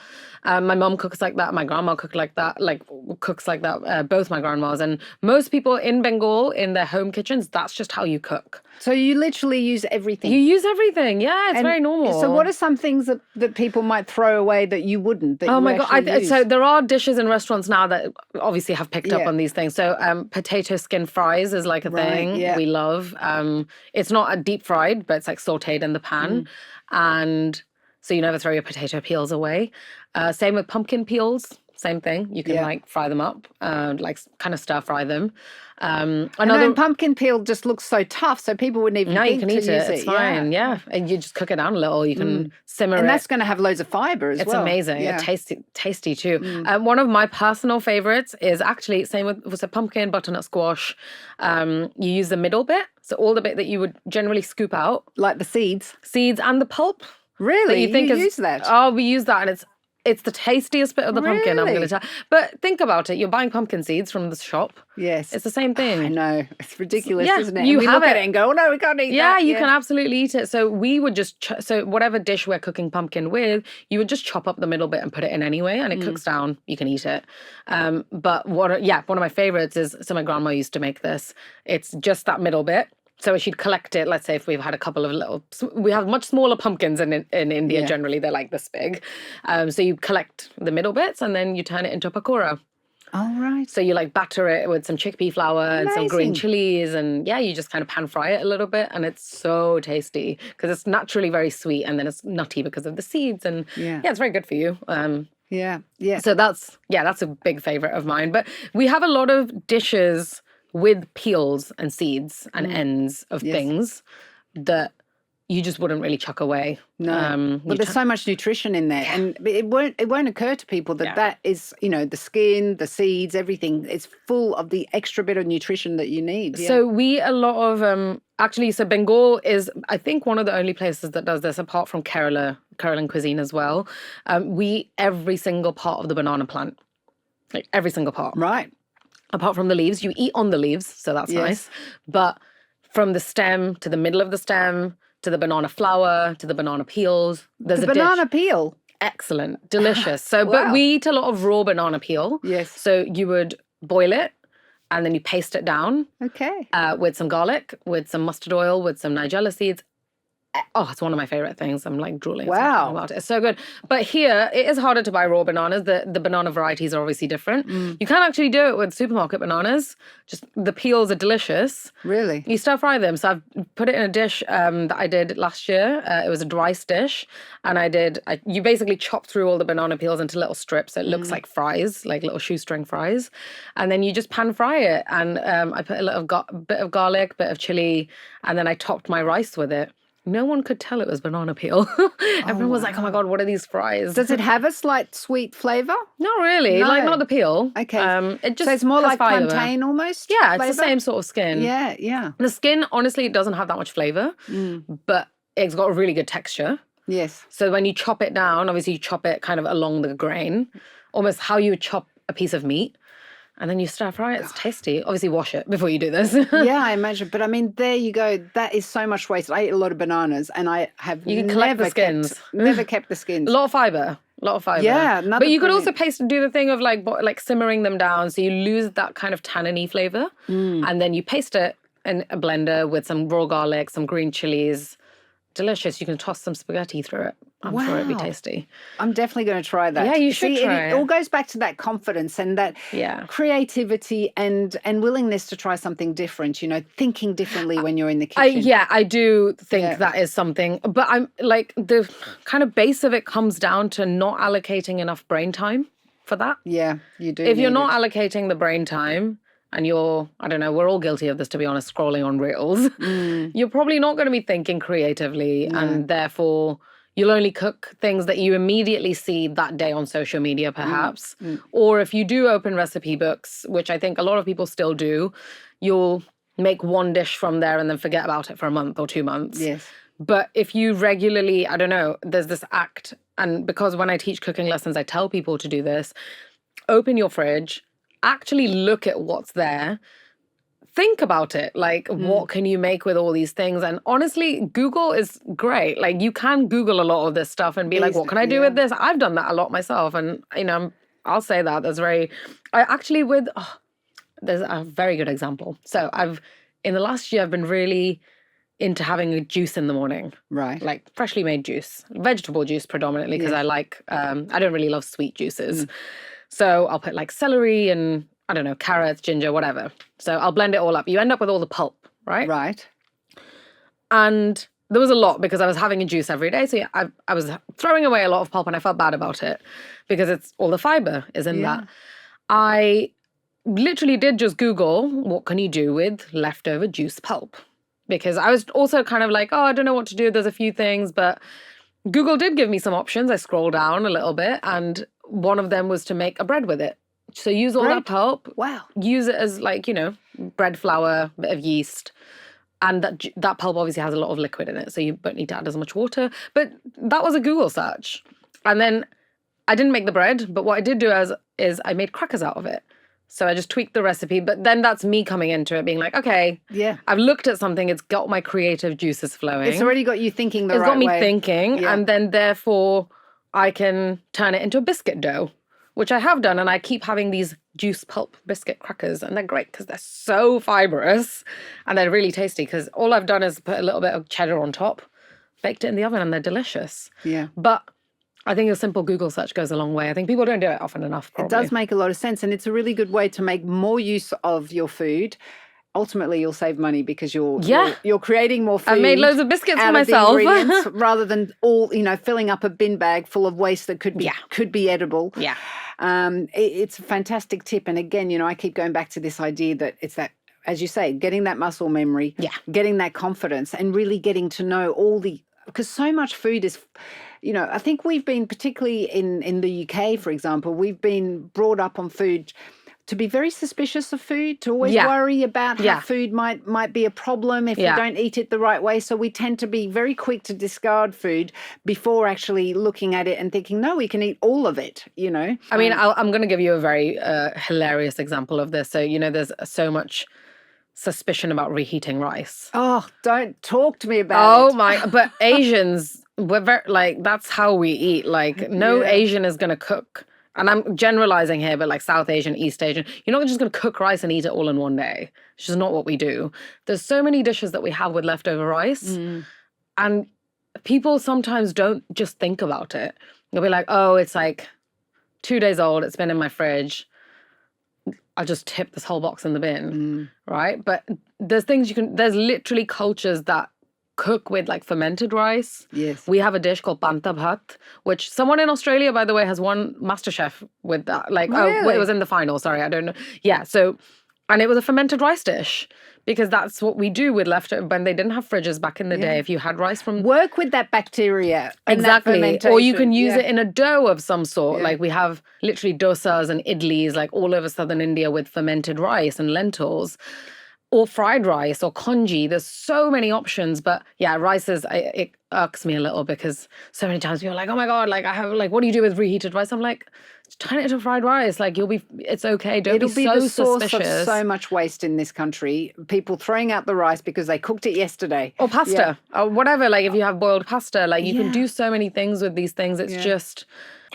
My mom cooks like that. My grandma cooks like that. Both my grandmas. And most people in Bengal, in their home kitchens, that's just how you cook. So you literally use everything. You use everything. Yeah, it's very normal. So what are some things that people might throw away that you wouldn't? That oh my God. use? So there are dishes in restaurants now that obviously have picked up on these things. So potato skin fries is like a thing we love. It's not a deep fried, but it's like sauteed in the pan. And so you never throw your potato peels away. Same with pumpkin peels. Same thing. You can like fry them up, like kind of stir fry them. Another pumpkin peel just looks so tough, so people wouldn't even think you can to eat use it. It's fine. Yeah. And you just cook it down a little. You can simmer it. And that's going to have loads of fibre as well. It's amazing. Yeah. It's tasty too. One of my personal favorites is actually same with a pumpkin, butternut squash. You use the middle bit, so all the bit that you would generally scoop out, like the seeds and the pulp. Really, you use that? Oh, we use that, and it's the tastiest bit of the pumpkin, I'm going to tell. But think about it. You're buying pumpkin seeds from the shop. Yes. It's the same thing. I know. It's ridiculous, isn't it? You we have look at it and go, oh, no, we can't eat that. Yeah, you can absolutely eat it. So we would just, so whatever dish we're cooking pumpkin with, you would just chop up the middle bit and put it in anyway, and it cooks down. You can eat it. But one of my favorites is, so my grandma used to make this. It's just that middle bit. So she'd collect it. Let's say if we've had a couple of we have much smaller pumpkins in India. Generally, they're like this big. So you collect the middle bits and then you turn it into a pakora. Oh, right. So you like batter it with some chickpea flour and some green chilies, and you just kind of pan fry it a little bit, and it's so tasty because it's naturally very sweet, and then it's nutty because of the seeds, and it's very good for you. So that's a big favorite of mine. But we have a lot of dishes with peels and seeds and ends of things that you just wouldn't really chuck away. No, but there's so much nutrition in there, and it won't occur to people that is, the skin, the seeds, everything. It's full of the extra bit of nutrition that you need. Yeah. So so Bengal is, I think, one of the only places that does this, apart from Kerala cuisine as well. We eat every single part of the banana plant, like every single part. Right. Apart from the leaves, you eat on the leaves, so that's nice. But from the stem to the middle of the stem to the banana flour to the banana peels, there's a banana dish. Peel. Excellent, delicious. So, but we eat a lot of raw banana peel. Yes. So you would boil it, and then you paste it down. Okay. With some garlic, with some mustard oil, with some nigella seeds. Oh, it's one of my favorite things. I'm like drooling. Wow. About it. It's so good. But here, it is harder to buy raw bananas. The banana varieties are obviously different. You can actually do it with supermarket bananas. Just the peels are delicious. Really? You stir fry them. So I've put it in a dish that I did last year. It was a rice dish. And you basically chop through all the banana peels into little strips. So it looks like fries, like little shoestring fries. And then you just pan fry it. And I put a little bit of garlic, bit of chili, and then I topped my rice with it. No one could tell it was banana peel. Everyone was like, oh my God, what are these fries? Does it have a slight sweet flavour? Not really. No. Like, not the peel. Okay. So it's more like plantain almost? Yeah, flavor? It's the same sort of skin. Yeah, yeah. The skin, honestly, it doesn't have that much flavour, but it's got a really good texture. Yes. So when you chop it down, obviously you chop it kind of along the grain, almost how you would chop a piece of meat. And then you stir fry it. It's tasty. Obviously, wash it before you do this. Yeah, I imagine. But I mean, there you go. That is so much waste. I eat a lot of bananas, and I have never kept the skins. A lot of fibre. Yeah, but you could also do the thing of like simmering them down, so you lose that kind of tanniny flavour, and then you paste it in a blender with some raw garlic, some green chilies. Delicious. You can toss some spaghetti through it. I'm sure it'd be tasty. I'm definitely going to try that. Yeah, you should try it. It all goes back to that confidence and that creativity and willingness to try something different, thinking differently when you're in the kitchen. I do think that is something. But I'm like, the kind of base of it comes down to not allocating enough brain time for that. Yeah, you do. If you're not allocating the brain time, and I don't know, we're all guilty of this, to be honest, scrolling on reels, you're probably not going to be thinking creatively, and therefore You'll only cook things that you immediately see that day on social media, perhaps. Or if you do open recipe books, which I think a lot of people still do, you'll make one dish from there and then forget about it for a month or 2 months. Yes. But if you regularly, I don't know, there's this act, and because when I teach cooking lessons, I tell people to do this, open your fridge, actually look at what's there. Think about it. Like, what can you make with all these things? And honestly, Google is great. Like, you can Google a lot of this stuff and be like, what can I do with this? I've done that a lot myself. And, I'll say that. There's a very good example. So in the last year, I've been really into having a juice in the morning. Right. Like freshly made juice, vegetable juice predominantly, because I like, I don't really love sweet juices. So I'll put like celery and, I don't know, carrots, ginger, whatever. So I'll blend it all up. You end up with all the pulp, right? Right. And there was a lot because I was having a juice every day. So yeah, I was throwing away a lot of pulp and I felt bad about it because it's all the fiber is in that. I literally did just Google, what can you do with leftover juice pulp? Because I was also kind of like, I don't know what to do. There's a few things, but Google did give me some options. I scrolled down a little bit and one of them was to make a bread with it. So use all that pulp. Wow. Use it as like, bread flour, bit of yeast. And that pulp obviously has a lot of liquid in it. So you don't need to add as much water. But that was a Google search. And then I didn't make the bread. But what I did do is I made crackers out of it. So I just tweaked the recipe. But then that's me coming into it being like, okay, I've looked at something. It's got my creative juices flowing. It's already got you thinking the right way. It's got me thinking. Yeah. And then therefore I can turn it into a biscuit dough, which I have done, and I keep having these juice pulp biscuit crackers, and they're great because they're so fibrous, and they're really tasty because all I've done is put a little bit of cheddar on top, baked it in the oven, and they're delicious. Yeah. But I think a simple Google search goes a long way. I think people don't do it often enough, probably. It does make a lot of sense, and it's a really good way to make more use of your food. Ultimately, you'll save money because you're creating more food. I made loads of biscuits for myself rather than all filling up a bin bag full of waste that could be edible. Yeah. It's a fantastic tip. And again, I keep going back to this idea that it's that, as you say, getting that muscle memory, getting that confidence and really getting to know because so much food is, I think we've been, particularly in the UK, for example, we've been brought up on food to be very suspicious of food, to always worry about how food might be a problem if you don't eat it the right way. So we tend to be very quick to discard food before actually looking at it and thinking, no, we can eat all of it, I mean, I'm going to give you a very hilarious example of this. So, there's so much suspicion about reheating rice. Oh, don't talk to me about it. But Asians, we're very, that's how we eat. No Asian is going to cook. And I'm generalizing here, but like South Asian, East Asian, you're not just going to cook rice and eat it all in one day. It's just not what we do. There's so many dishes that we have with leftover rice. And people sometimes don't just think about it. They'll be like, it's like 2 days old. It's been in my fridge. I'll just tip this whole box in the bin, right? But there's there's literally cultures that cook with like fermented rice. Yes. We have a dish called panta bhat, which someone in Australia, by the way, has won MasterChef with that. It was in the final. Sorry, I don't know. Yeah. So, and it was a fermented rice dish because that's what we do with leftover when they didn't have fridges back in the day. If you had rice from work with that bacteria. Exactly. Or you can use it in a dough of some sort. Like we have literally dosas and idlis like all over southern India with fermented rice and lentils. Or fried rice or congee. There's so many options. But yeah, rice it irks me a little because so many times people are like, oh my God, what do you do with reheated rice? I'm like, turn it into fried rice. It's okay. It'll be so the source suspicious. Of so much waste in this country. People throwing out the rice because they cooked it yesterday. Or pasta. Or whatever. If you have boiled pasta, you can do so many things with these things. It's just...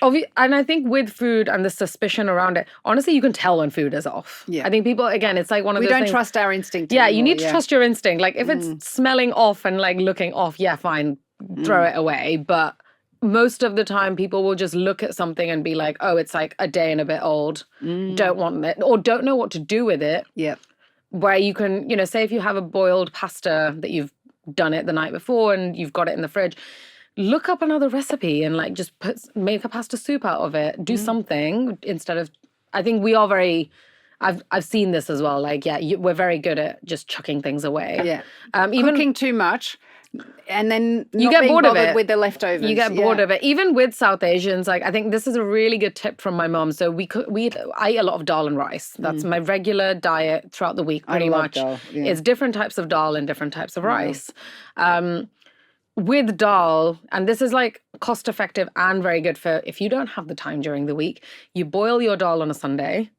And I think with food and the suspicion around it, honestly, you can tell when food is off. Yeah. I think people, again, it's like one of those things. We don't trust our instinct anymore. You need to trust your instinct. If it's smelling off and looking off, fine, throw it away. But most of the time, people will just look at something and be like, oh, it's like a day and a bit old. Don't want it. Or don't know what to do with it. Yeah. Where you can, say if you have a boiled pasta that you've done it the night before and you've got it in the fridge, look up another recipe and just make a pasta soup out of it. Do something instead of. I think we are very. I've seen this as well. We're very good at just chucking things away. Yeah, even cooking too much and then You not get being bored of bothered it. with the leftovers. You get bored of it. Even with South Asians, like I think this is a really good tip from my mom. So I eat a lot of dal and rice. That's my regular diet throughout the week, pretty love much. dal, yeah. It's different types of dal and different types of rice. With dal, and this is like cost effective and very good for if you don't have the time during the week, you boil your dal on a Sunday.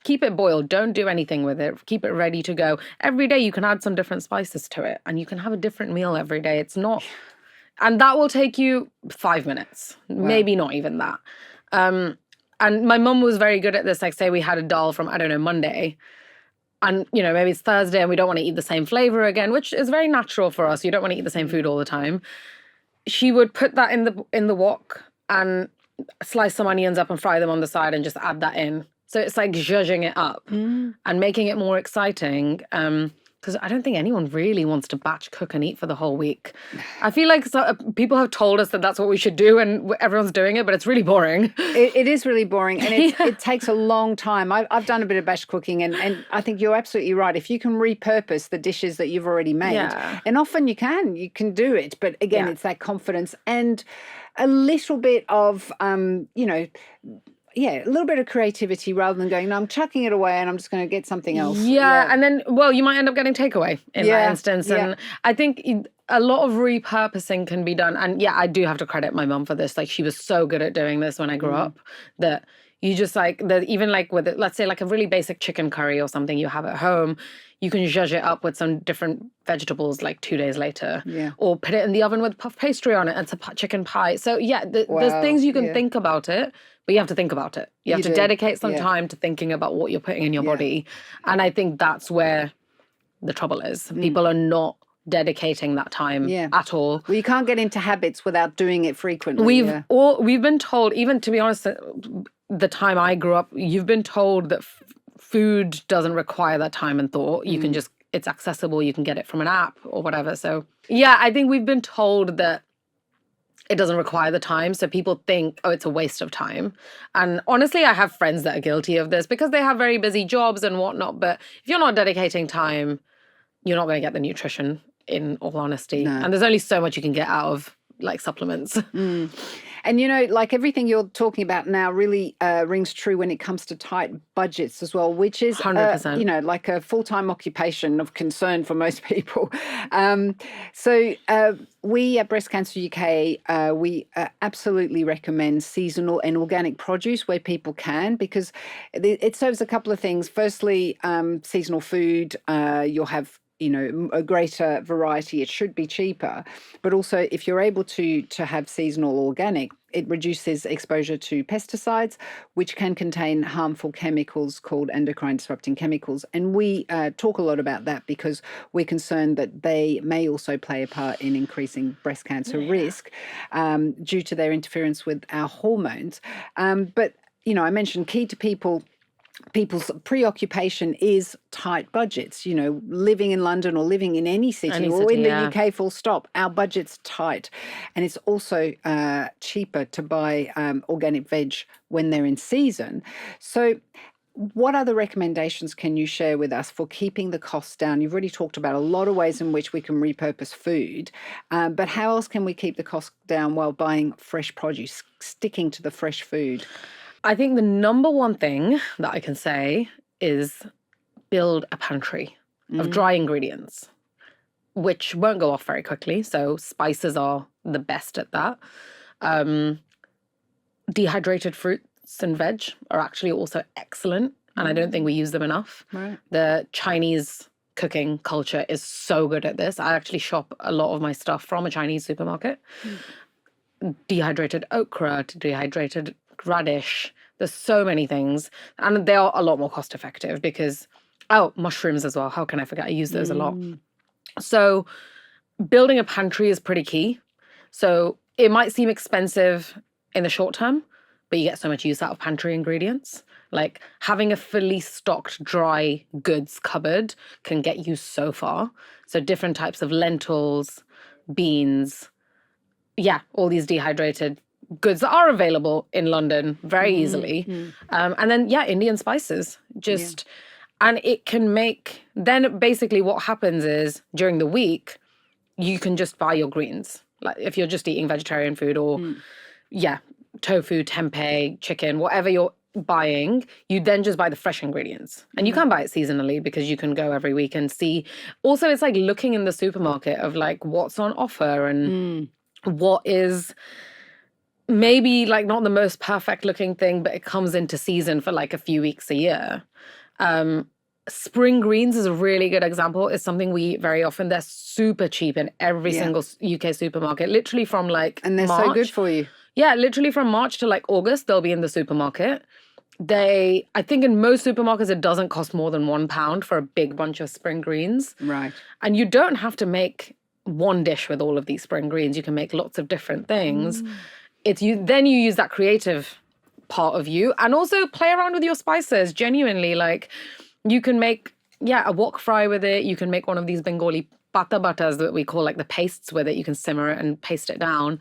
Keep it boiled. Don't do anything with it. Keep it ready to go. Every day you can add some different spices to it and you can have a different meal every day. It's not, and that will take you 5 minutes, maybe not even that. And my mum was very good at this. Like say we had a dal from, I don't know, Monday. And, you know, maybe it's Thursday and we don't want to eat the same flavor again, which is very natural for us. You don't want to eat the same food all the time. She would put that in the wok and slice some onions up and fry them on the side and just add that in. So it's like zhuzhing it up and making it more exciting. Because I don't think anyone really wants to batch cook and eat for the whole week. I feel like people have told us that that's what we should do and everyone's doing it, but it's really boring. It is really boring and it takes a long time. I've done a bit of batch cooking and I think you're absolutely right. If you can repurpose the dishes that you've already made, and often you can do it, but again, it's that confidence and a little bit of, a little bit of creativity rather than going, no, I'm chucking it away and I'm just going to get something else. Yeah, and then, well, you might end up getting takeaway in that instance. And I think a lot of repurposing can be done. And yeah, I do have to credit my mum for this. Like she was so good at doing this when I grew up that you just like, even like with it, let's say like a really basic chicken curry or something you have at home, you can zhuzh it up with some different vegetables like 2 days later. Yeah. Or put it in the oven with puff pastry on it and some chicken pie. So yeah, there's things you can think about it. But you have to think about it. You have to dedicate some time to thinking about what you're putting in your body. And I think that's where the trouble is. People are not dedicating that time at all. Well, you can't get into habits without doing it frequently. We've been told, even to be honest, the time I grew up, you've been told that food doesn't require that time and thought. You can just, it's accessible. You can get it from an app or whatever. So yeah, I think we've been told that it doesn't require the time. So people think, oh, it's a waste of time. And honestly, I have friends that are guilty of this because they have very busy jobs and whatnot. But if you're not dedicating time, you're not going to get the nutrition, in all honesty. No. And there's only so much you can get out of like supplements. And, you know, like everything you're talking about now really rings true when it comes to tight budgets as well, which is, 100%. Like a full-time occupation of concern for most people. We at Breast Cancer UK, we absolutely recommend seasonal and organic produce where people can, because it serves a couple of things. Firstly, seasonal food, you'll have a greater variety. It should be cheaper. But also, if you're able to have seasonal organic, it reduces exposure to pesticides, which can contain harmful chemicals called endocrine disrupting chemicals. And we talk a lot about that because we're concerned that they may also play a part in increasing breast cancer risk due to their interference with our hormones. But I mentioned key to people's preoccupation is tight budgets. Living in London or living in any city or in the UK, full stop, our budget's tight. And it's also cheaper to buy organic veg when they're in season. So what other recommendations can you share with us for keeping the costs down? You've already talked about a lot of ways in which we can repurpose food, but how else can we keep the costs down while buying fresh produce, sticking to the fresh food? I think the number one thing that I can say is build a pantry of dry ingredients, which won't go off very quickly. So spices are the best at that. Dehydrated fruits and veg are actually also excellent, and I don't think we use them enough. Right. The Chinese cooking culture is so good at this. I actually shop a lot of my stuff from a Chinese supermarket. Dehydrated okra to dehydrated radish. There's so many things, and they are a lot more cost effective because mushrooms as well. How can I forget? I use those a lot. So building a pantry is pretty key. So it might seem expensive in the short term, but you get so much use out of pantry ingredients. Like having a fully stocked dry goods cupboard can get you so far. So different types of lentils, beans, all these dehydrated goods that are available in London very easily. And then, Indian spices. And it can make, then basically what happens is during the week, you can just buy your greens. Like if you're just eating vegetarian food or tofu, tempeh, chicken, whatever you're buying, you then just buy the fresh ingredients. And you can buy it seasonally because you can go every week and see. Also, it's like looking in the supermarket of like what's on offer and what is maybe like not the most perfect looking thing, but it comes into season for like a few weeks a year. Spring greens is a really good example. It's something we eat very often. They're super cheap in every single UK supermarket, literally from like And they're March. so good for you. Yeah, literally from March to like August, they'll be in the supermarket. I think in most supermarkets, it doesn't cost more than £1 for a big bunch of spring greens. Right. And you don't have to make one dish with all of these spring greens. You can make lots of different things. Then you use that creative part of you and also play around with your spices. Genuinely, like you can make, a wok fry with it. You can make one of these Bengali pata batas that we call like the pastes with it. You can simmer it and paste it down.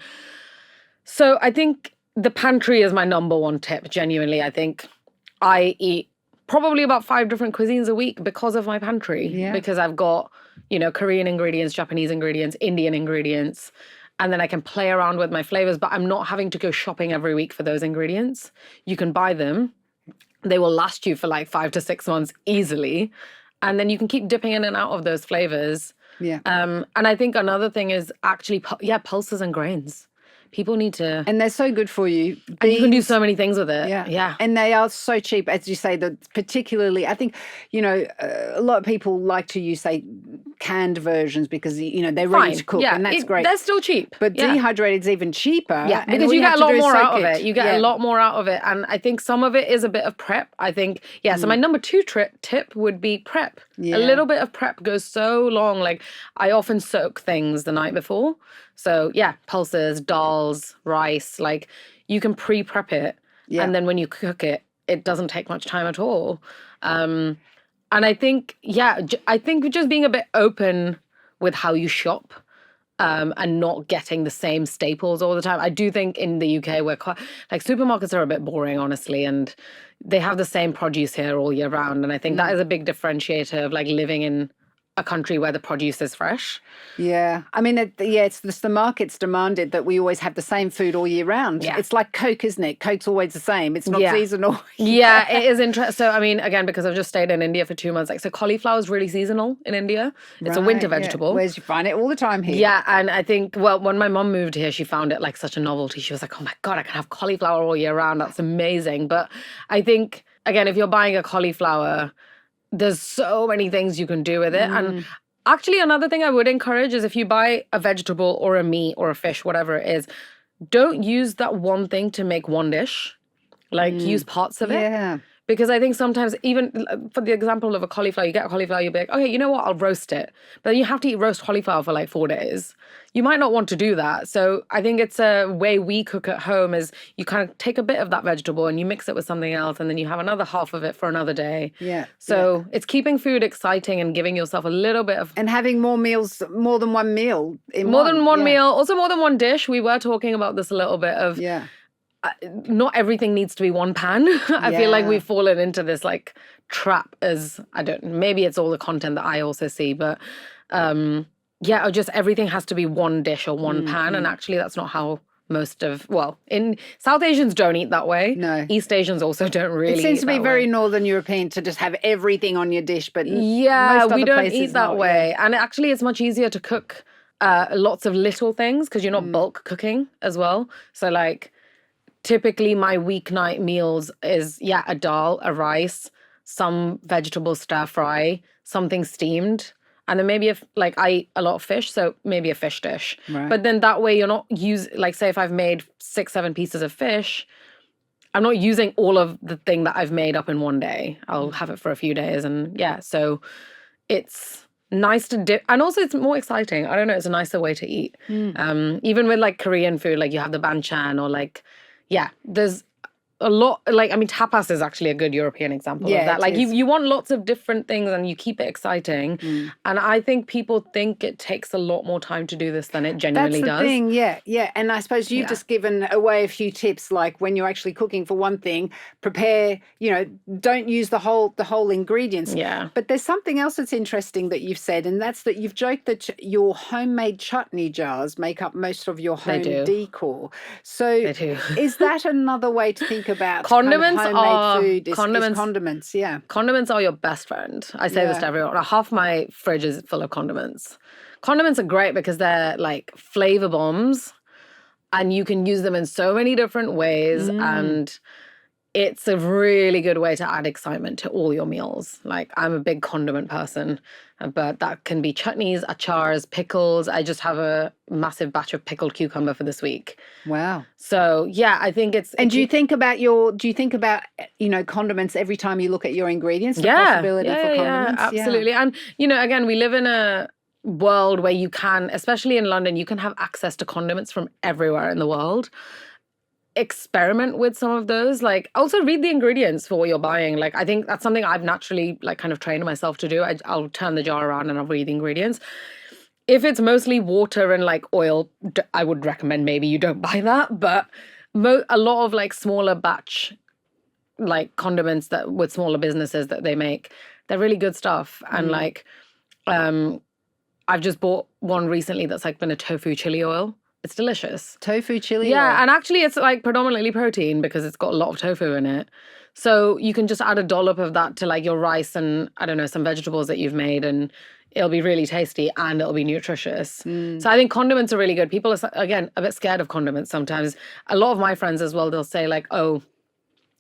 So I think the pantry is my number one tip. Genuinely, I think I eat probably about 5 different cuisines a week because of my pantry. Yeah. Because I've got, Korean ingredients, Japanese ingredients, Indian ingredients. And then I can play around with my flavors, but I'm not having to go shopping every week for those ingredients. You can buy them. They will last you for like 5 to 6 months easily. And then you can keep dipping in and out of those flavors. Yeah. And I think another thing is actually, pulses and grains. People need to... And they're so good for you. And you can do so many things with it. Yeah. And they are so cheap, as you say, that particularly, I think, a lot of people like to use, say, canned versions because, they're ready to cook and that's great. They're still cheap. But dehydrated is even cheaper. Yeah, and because you get a lot more out of it. You get a a lot more out of it. And I think some of it is a bit of prep. I think, so my number 2 tip would be prep. Yeah. A little bit of prep goes so long. Like I often soak things the night before. So pulses, dals, rice, like you can pre-prep it. Yeah. And then when you cook it, it doesn't take much time at all. And I think, I think just being a bit open with how you shop and not getting the same staples all the time. I do think in the UK, we're quite, like supermarkets are a bit boring, honestly, and they have the same produce here all year round. And I think that is a big differentiator of like living in a country where the produce is fresh. Yeah. I mean, it's the market's demanded that we always have the same food all year round. Yeah. It's like Coke, isn't it? Coke's always the same. It's not seasonal. Yeah, it is interesting. So, I mean, again, because I've just stayed in India for 2 months, so cauliflower is really seasonal in India. It's a winter vegetable. Whereas you find it all the time here. Yeah, and I think, when my mum moved here, she found it like such a novelty. She was like, oh my God, I can have cauliflower all year round. That's amazing. But I think, again, if you're buying a cauliflower, there's so many things you can do with it. And actually, another thing I would encourage is if you buy a vegetable or a meat or a fish, whatever it is, don't use that one thing to make one dish. Like, use parts of it. Yeah. Because I think sometimes, even for the example of a cauliflower, you get a cauliflower, you'll be like, okay, you know what, I'll roast it. But then you have to eat roast cauliflower for like 4 days. You might not want to do that. So I think it's a way we cook at home is you kind of take a bit of that vegetable and you mix it with something else and then you have another half of it for another day. Yeah. So it's keeping food exciting and giving yourself a little bit of... And having more meals, more than one meal. More than one meal, also more than one dish. We were talking about this a little bit of... Yeah. Not everything needs to be one pan. I feel like we've fallen into this like trap as, maybe it's all the content that I also see, but or just everything has to be one dish or one pan. And actually that's not how in South Asians don't eat that way. No. East Asians also don't really. It seems to be very way. Northern European to just have everything on your dish, but most other we don't places eat that not, way. Yeah. And actually it's much easier to cook lots of little things because you're not bulk cooking as well. So like, typically my weeknight meals is, a dal, a rice, some vegetable stir fry, something steamed, and then maybe I eat a lot of fish, so maybe a fish dish. Right. But then that way you're not say if I've made 6-7 pieces of fish, I'm not using all of the thing that I've made up in one day. I'll have it for a few days and so it's nice to dip, and also it's more exciting. I don't know, it's a nicer way to eat. Even with like Korean food, like you have the banchan or like, there's a lot, like, I mean, tapas is actually a good European example of that. it Like, is. you want lots of different things and you keep it exciting. And I think people think it takes a lot more time to do this than it genuinely That's the does. thing, yeah. And I suppose you've just given away a few tips, like when you're actually cooking, for one thing, prepare, don't use the whole ingredients. Yeah. But there's something else that's interesting that you've said, and that's that you've joked that your homemade chutney jars make up most of your home decor. So They do. is that another way to think about Condiments kind of homemade are food? Is condiments, yeah. Condiments are your best friend. I say this to everyone. Half my fridge is full of condiments. Condiments are great because they're like flavor bombs and you can use them in so many different ways. And it's a really good way to add excitement to all your meals. Like, I'm a big condiment person, but that can be chutneys, achars, pickles. I just have a massive batch of pickled cucumber for this week. Wow. So yeah, I think it's. And do you think about condiments every time you look at your ingredients? The possibility for condiments. Yeah, absolutely. And again, we live in a world where you can, especially in London, you can have access to condiments from everywhere in the world. Experiment with some of those. Like, also read the ingredients for what you're buying. Like, I think that's something I've naturally like kind of trained myself to do. I'll turn the jar around and I'll read the ingredients. If it's mostly water and like oil, I would recommend maybe you don't buy that. But a lot of like smaller batch like condiments that with smaller businesses that they make, they're really good stuff. And like, I've just bought one recently that's like been a tofu chili oil. It's delicious. Tofu chili oil. Yeah, and actually it's like predominantly protein because it's got a lot of tofu in it. So you can just add a dollop of that to like your rice and, I don't know, some vegetables that you've made, and it'll be really tasty and it'll be nutritious. So I think condiments are really good. People are, again, a bit scared of condiments sometimes. A lot of my friends as well, they'll say like, oh,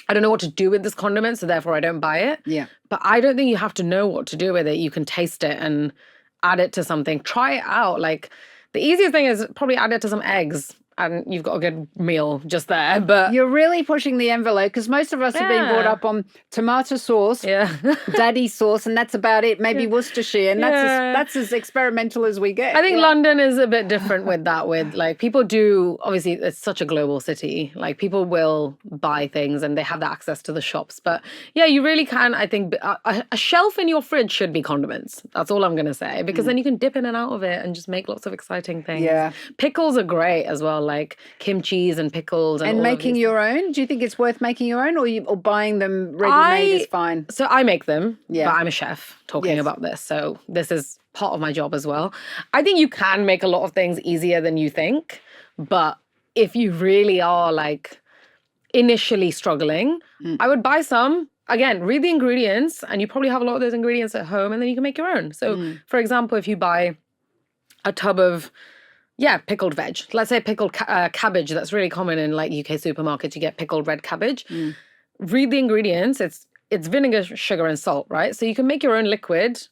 I don't know what to do with this condiment, so therefore I don't buy it. Yeah. But I don't think you have to know what to do with it. You can taste it and add it to something. Try it out. Like, the easiest thing is probably add it to some eggs and you've got a good meal just there. But you're really pushing the envelope, because most of us have been brought up on tomato sauce, daddy sauce, and that's about it. Maybe Worcestershire, and that's as experimental as we get. I think London is a bit different with that. With like, people do, obviously it's such a global city. Like, people will buy things and they have the access to the shops. But yeah, you really can. I think a shelf in your fridge should be condiments. That's all I'm going to say, because then you can dip in and out of it and just make lots of exciting things. Yeah, pickles are great as well. Like kimchi and pickles and all making your own. Do you think it's worth making your own, or buying them ready-made is fine? So I make them, but I'm a chef talking about this. So this is part of my job as well. I think you can make a lot of things easier than you think. But if you really are like initially struggling, I would buy some. Again, read the ingredients, and you probably have a lot of those ingredients at home, and then you can make your own. So for example, if you buy a tub of pickled veg. Let's say pickled cabbage. That's really common in like UK supermarkets. You get pickled red cabbage. Read the ingredients. It's vinegar, sugar, and salt, right? So you can make your own liquid,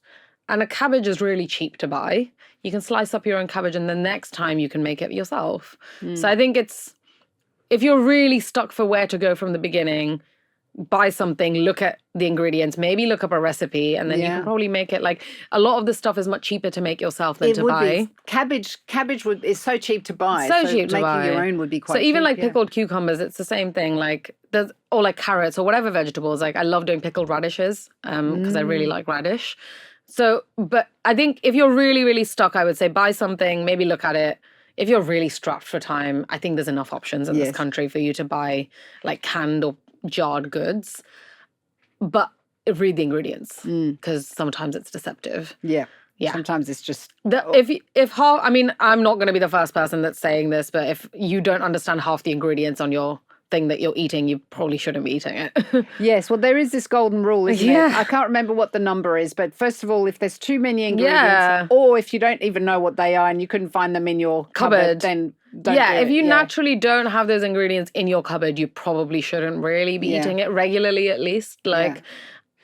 and a cabbage is really cheap to buy. You can slice up your own cabbage, and the next time you can make it yourself. So I think if you're really stuck for where to go from the beginning, buy something, look at the ingredients, maybe look up a recipe, and then you can probably make it. Like, a lot of the stuff is much cheaper to make yourself than to buy. Cabbage is so cheap to buy. So cheap to buy. Making your own would be quite cheap. So even like pickled cucumbers, it's the same thing. Like, or like carrots or whatever vegetables. Like, I love doing pickled radishes because I really like radish. So, but I think if you're really, really stuck, I would say buy something, maybe look at it. If you're really strapped for time, I think there's enough options in this country for you to buy like canned or jarred goods, but read the ingredients, because sometimes it's deceptive. Yeah. Sometimes it's just I mean, I'm not going to be the first person that's saying this, but if you don't understand half the ingredients on your thing that you're eating, you probably shouldn't be eating it. Yes, well, there is this golden rule, isn't it? I can't remember what the number is, but first of all, if there's too many ingredients, or if you don't even know what they are and you couldn't find them in your cupboard, then don't do it. If you naturally don't have those ingredients in your cupboard, you probably shouldn't really be eating it regularly, at least. Like,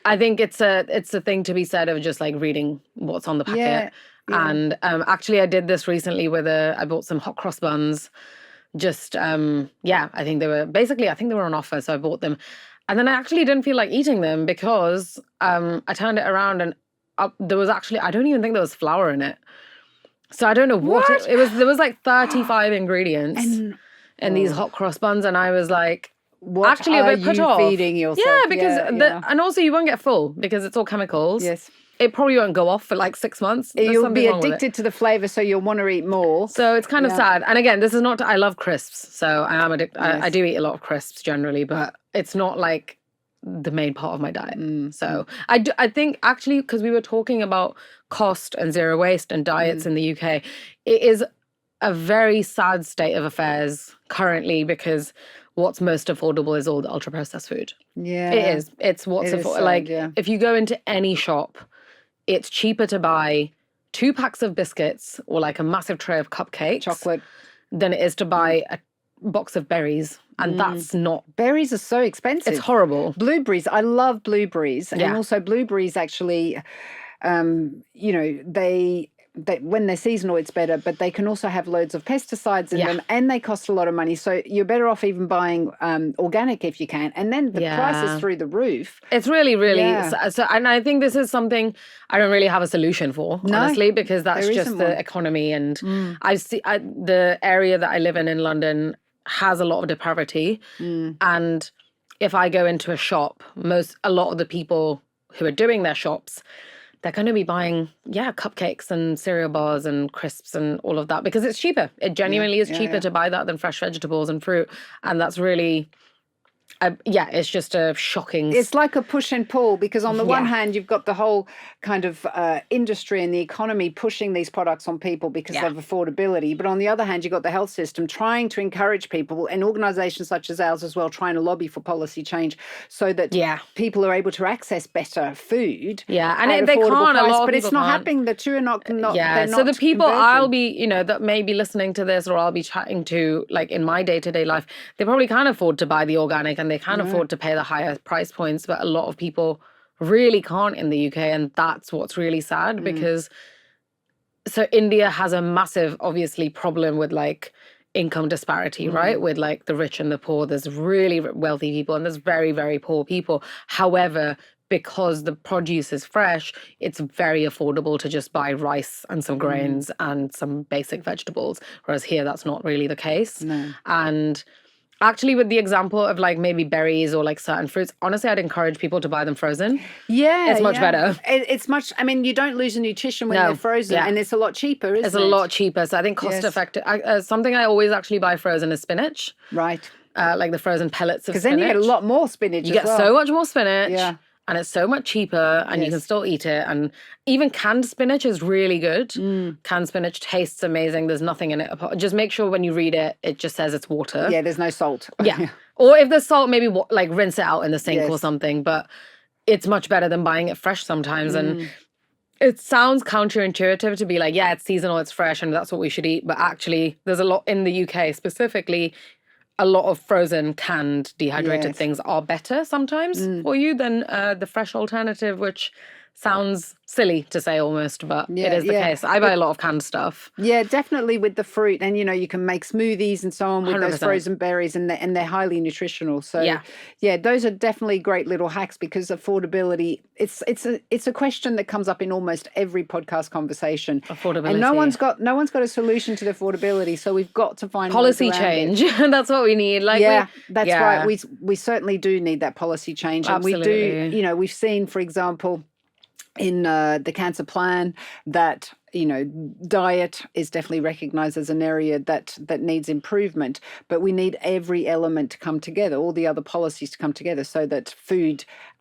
I think it's a thing to be said of just like reading what's on the packet. And actually, I did this recently I bought some hot cross buns. Just I think they were on offer, so I bought them, and then I actually didn't feel like eating them because I turned it around and there was actually, I don't even think there was flour in it. So I don't know what it was. There was like 35 ingredients in these hot cross buns, and I was like, what actually a are bit put you off. feeding yourself? Yeah, because and also you won't get full because it's all chemicals. Yes. It probably won't go off for like 6 months. There's You'll something be wrong with it. addicted to the flavor, so you'll want to eat more. So it's kind of sad. And again, this is not, I love crisps. So I am addicted. Yes. I do eat a lot of crisps generally, but it's not like the main part of my diet. So I think actually, because we were talking about cost and zero waste and diets in the UK, it is a very sad state of affairs currently because what's most affordable is all the ultra processed food. Yeah. It is. It's what's It is affordable. sad, Like yeah. if you go into any shop, it's cheaper to buy 2 packs of biscuits or like a massive tray of cupcakes Chocolate. than it is to buy a box of berries. And that's not, Berries are so expensive. it's horrible. Blueberries. I love blueberries. Yeah. And also blueberries actually, you know, they when they're seasonal, it's better, but they can also have loads of pesticides in them and they cost a lot of money. So you're better off even buying organic if you can. And then the price is through the roof. It's really, so, and I think this is something I don't really have a solution for, honestly, because that's just the economy. And I see the area that I live in London has a lot of depravity. And if I go into a shop, a lot of the people who are doing their shops, they're going to be buying, cupcakes and cereal bars and crisps and all of that because it's cheaper. It genuinely is cheaper to buy that than fresh vegetables and fruit. And that's really, it's just a shocking... It's like a push and pull because on the one hand, you've got the whole kind of industry and the economy pushing these products on people because of affordability. But on the other hand, you've got the health system trying to encourage people and organisations such as ours as well, trying to lobby for policy change so that people are able to access better food. Yeah, and at they can't, price, a lot of but it's people not can't. happening. The two are not so not the people converging. I'll be, that may be listening to this or I'll be chatting to, like in my day-to-day life, they probably can't afford to buy the organic and they can't afford to pay the higher price points, but a lot of people really can't in the UK, and that's what's really sad because so India has a massive, obviously, problem with like income disparity, right? With like the rich and the poor. There's really wealthy people and there's very, very poor people. However, because the produce is fresh, it's very affordable to just buy rice and some grains and some basic vegetables. Whereas here, that's not really the case. No. And actually, with the example of like maybe berries or like certain fruits, honestly, I'd encourage people to buy them frozen. Yeah. It's much better. It's much, I mean, you don't lose the nutrition when they're frozen and it's a lot cheaper, isn't it? It's a lot cheaper. So I think cost effective. Something I always actually buy frozen is spinach. Right. Like the frozen pellets of spinach. Because then you get a lot more spinach You get so much more spinach. Yeah. And it's so much cheaper and you can still eat it. And even canned spinach is really good. Canned spinach tastes amazing. There's nothing in it. Just make sure when you read it, it just says it's water. Yeah, there's no salt. Yeah. Or if there's salt, maybe like rinse it out in the sink or something. But it's much better than buying it fresh sometimes. And it sounds counterintuitive to be like, yeah, it's seasonal, it's fresh, and that's what we should eat. But actually, there's a lot in the UK specifically. A lot of frozen, canned, dehydrated things are better sometimes for you than the fresh alternative, which sounds silly to say almost, but it is the case. I buy a lot of canned stuff. Yeah, definitely with the fruit. And, you can make smoothies and so on with 100%. those frozen berries and they're highly nutritional. So, yeah, those are definitely great little hacks because affordability, it's a question that comes up in almost every podcast conversation. Affordability. And no one's got a solution to the affordability. So we've got to find policy change. That's what we need. Like, that's right. We certainly do need that policy change. Absolutely. And we do, we've seen, for example, in the cancer plan that diet is definitely recognized as an area that needs improvement, but we need every element to come together, all the other policies to come together so that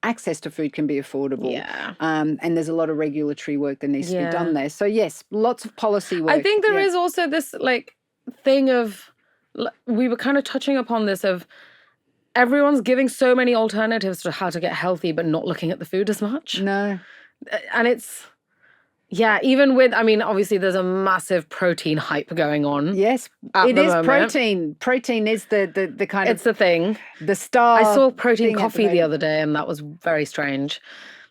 access to food can be affordable. And there's a lot of regulatory work that needs to be done there. So yes, lots of policy work. I think there is also this like thing of, we were kind of touching upon this of everyone's giving so many alternatives to how to get healthy, but not looking at the food as much. No. And it's, even with, obviously there's a massive protein hype going on. Yes, it is protein. Protein is the kind of... It's the thing. The star. I saw protein coffee the other day and that was very strange.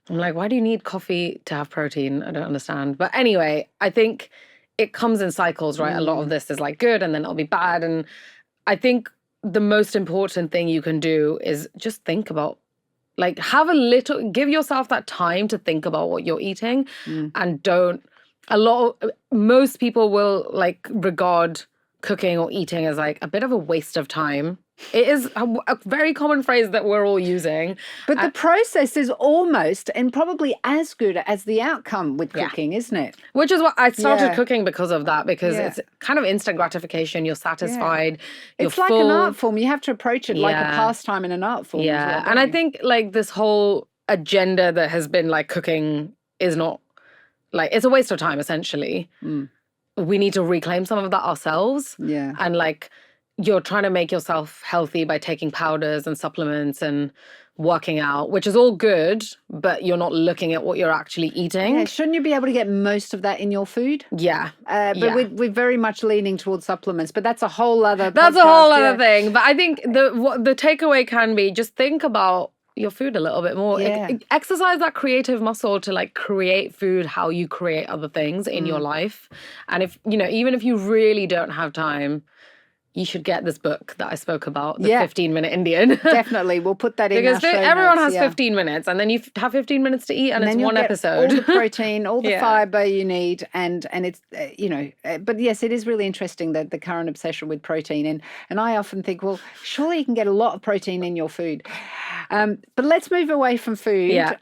I'm like, why do you need coffee to have protein? I don't understand. But anyway, I think it comes in cycles, right? A lot of this is like good and then it'll be bad. And I think the most important thing you can do is just think about, like, give yourself that time to think about what you're eating and most people will like regard cooking or eating as like a bit of a waste of time It is a very common phrase that we're all using. But the process is almost and probably as good as the outcome with cooking, isn't it? Which is what I started Yeah. cooking because of that, because Yeah. it's kind of instant gratification. You're satisfied. You're It's like full. an art form. You have to approach it like a Yeah. pastime and an art form as well. And I think like this whole agenda that has been like cooking is not like, it's a waste of time essentially. We need to reclaim some of that ourselves. Yeah. And like you're trying to make yourself healthy by taking powders and supplements and working out, which is all good, but you're not looking at what you're actually eating. Yeah, shouldn't you be able to get most of that in your food? Yeah. But we're very much leaning towards supplements, but that's a whole other That's a podcast, whole other thing. But I think the takeaway can be just think about your food a little bit more. Yeah. Exercise that creative muscle to like create food how you create other things in your life. And if, even if you really don't have time, you should get this book that I spoke about, The 15-Minute Indian. Definitely. We'll put that in Because our show everyone notes, has 15 minutes and then you have 15 minutes to eat and it's then you'll one get episode. all the protein, all the Yeah. fiber you need, and it's but yes, it is really interesting that the current obsession with protein, and I often think, well, surely you can get a lot of protein in your food. But let's move away from food. Yeah.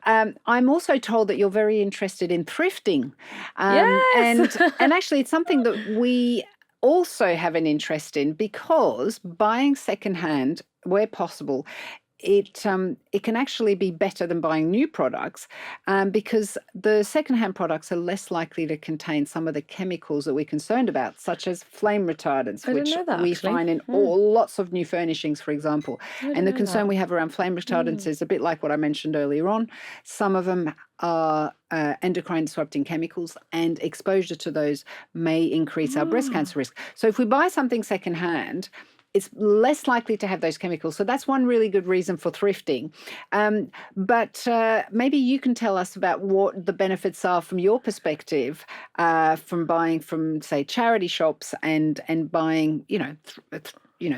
I'm also told that you're very interested in thrifting, Yes. and actually, it's something that we also have an interest in, because buying secondhand where possible, it can actually be better than buying new products, because the secondhand products are less likely to contain some of the chemicals that we're concerned about, such as flame retardants, I didn't which know that, we actually. find in lots of new furnishings, for example. And the concern we have around flame retardants is a bit like what I mentioned earlier on. Some of them are endocrine disrupting chemicals, and exposure to those may increase our breast cancer risk. So if we buy something secondhand, it's less likely to have those chemicals. So that's one really good reason for thrifting. But maybe you can tell us about what the benefits are from your perspective, from buying from, say, charity shops and buying,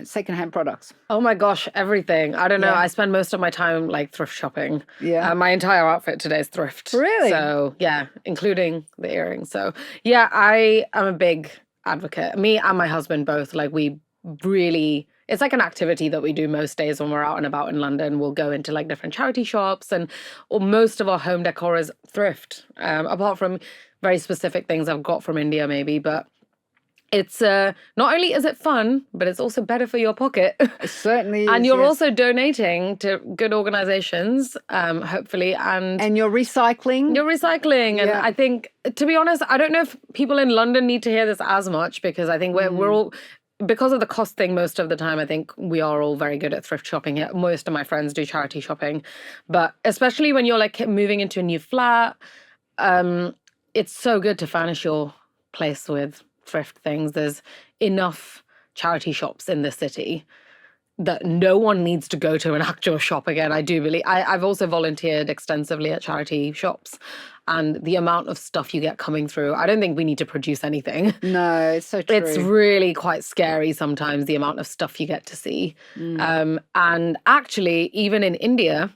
secondhand products. Oh my gosh, everything. I don't know. Yeah. I spend most of my time like thrift shopping. Yeah. My entire outfit today is thrift. Really? So yeah, including the earrings. So yeah, I am a big advocate. Me and my husband both, like we really, it's like an activity that we do most days when we're out and about in London. We'll go into like different charity shops, or most of our home decor is thrift, apart from very specific things I've got from India maybe, but it's not only is it fun, but it's also better for your pocket. It certainly is. And you're yes. also donating to good organizations, hopefully, and you're recycling. you're recycling. And Yeah. I think, to be honest, I don't know if people in London need to hear this as much, because I think we're all, because of the cost thing most of the time, I think we are all very good at thrift shopping here. Most of my friends do charity shopping. But especially when you're like moving into a new flat, it's so good to furnish your place with thrift things. There's enough charity shops in the city that no one needs to go to an actual shop again. I do believe. I've also volunteered extensively at charity shops, and the amount of stuff you get coming through, I don't think we need to produce anything. No, it's so true. It's really quite scary sometimes, the amount of stuff you get to see. And actually, even in India,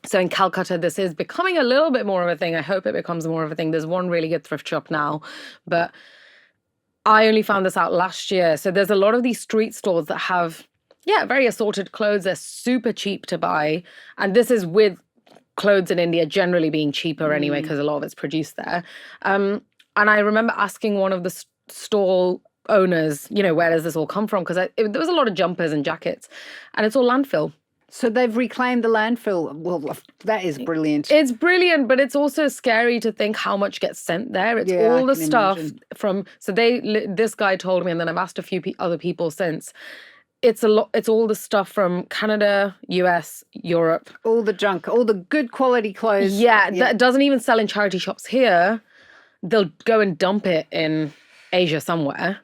so in Calcutta, this is becoming a little bit more of a thing. I hope it becomes more of a thing. There's one really good thrift shop now, but I only found this out last year. So there's a lot of these street stores that have, very assorted clothes. They're super cheap to buy. And this is with clothes in India generally being cheaper anyway, because a lot of it's produced there. And I remember asking one of the stall owners, where does this all come from? Because there was a lot of jumpers and jackets, and it's all landfill. So they've reclaimed the landfill. Well, that is brilliant. It's brilliant, but it's also scary to think how much gets sent there. It's Yeah, all I the can stuff imagine. from, so this guy told me, and then I've asked a few other people since, it's a lot, it's all the stuff from Canada, US, Europe. All the junk, all the good quality clothes. Yeah, that doesn't even sell in charity shops here. They'll go and dump it in Asia somewhere.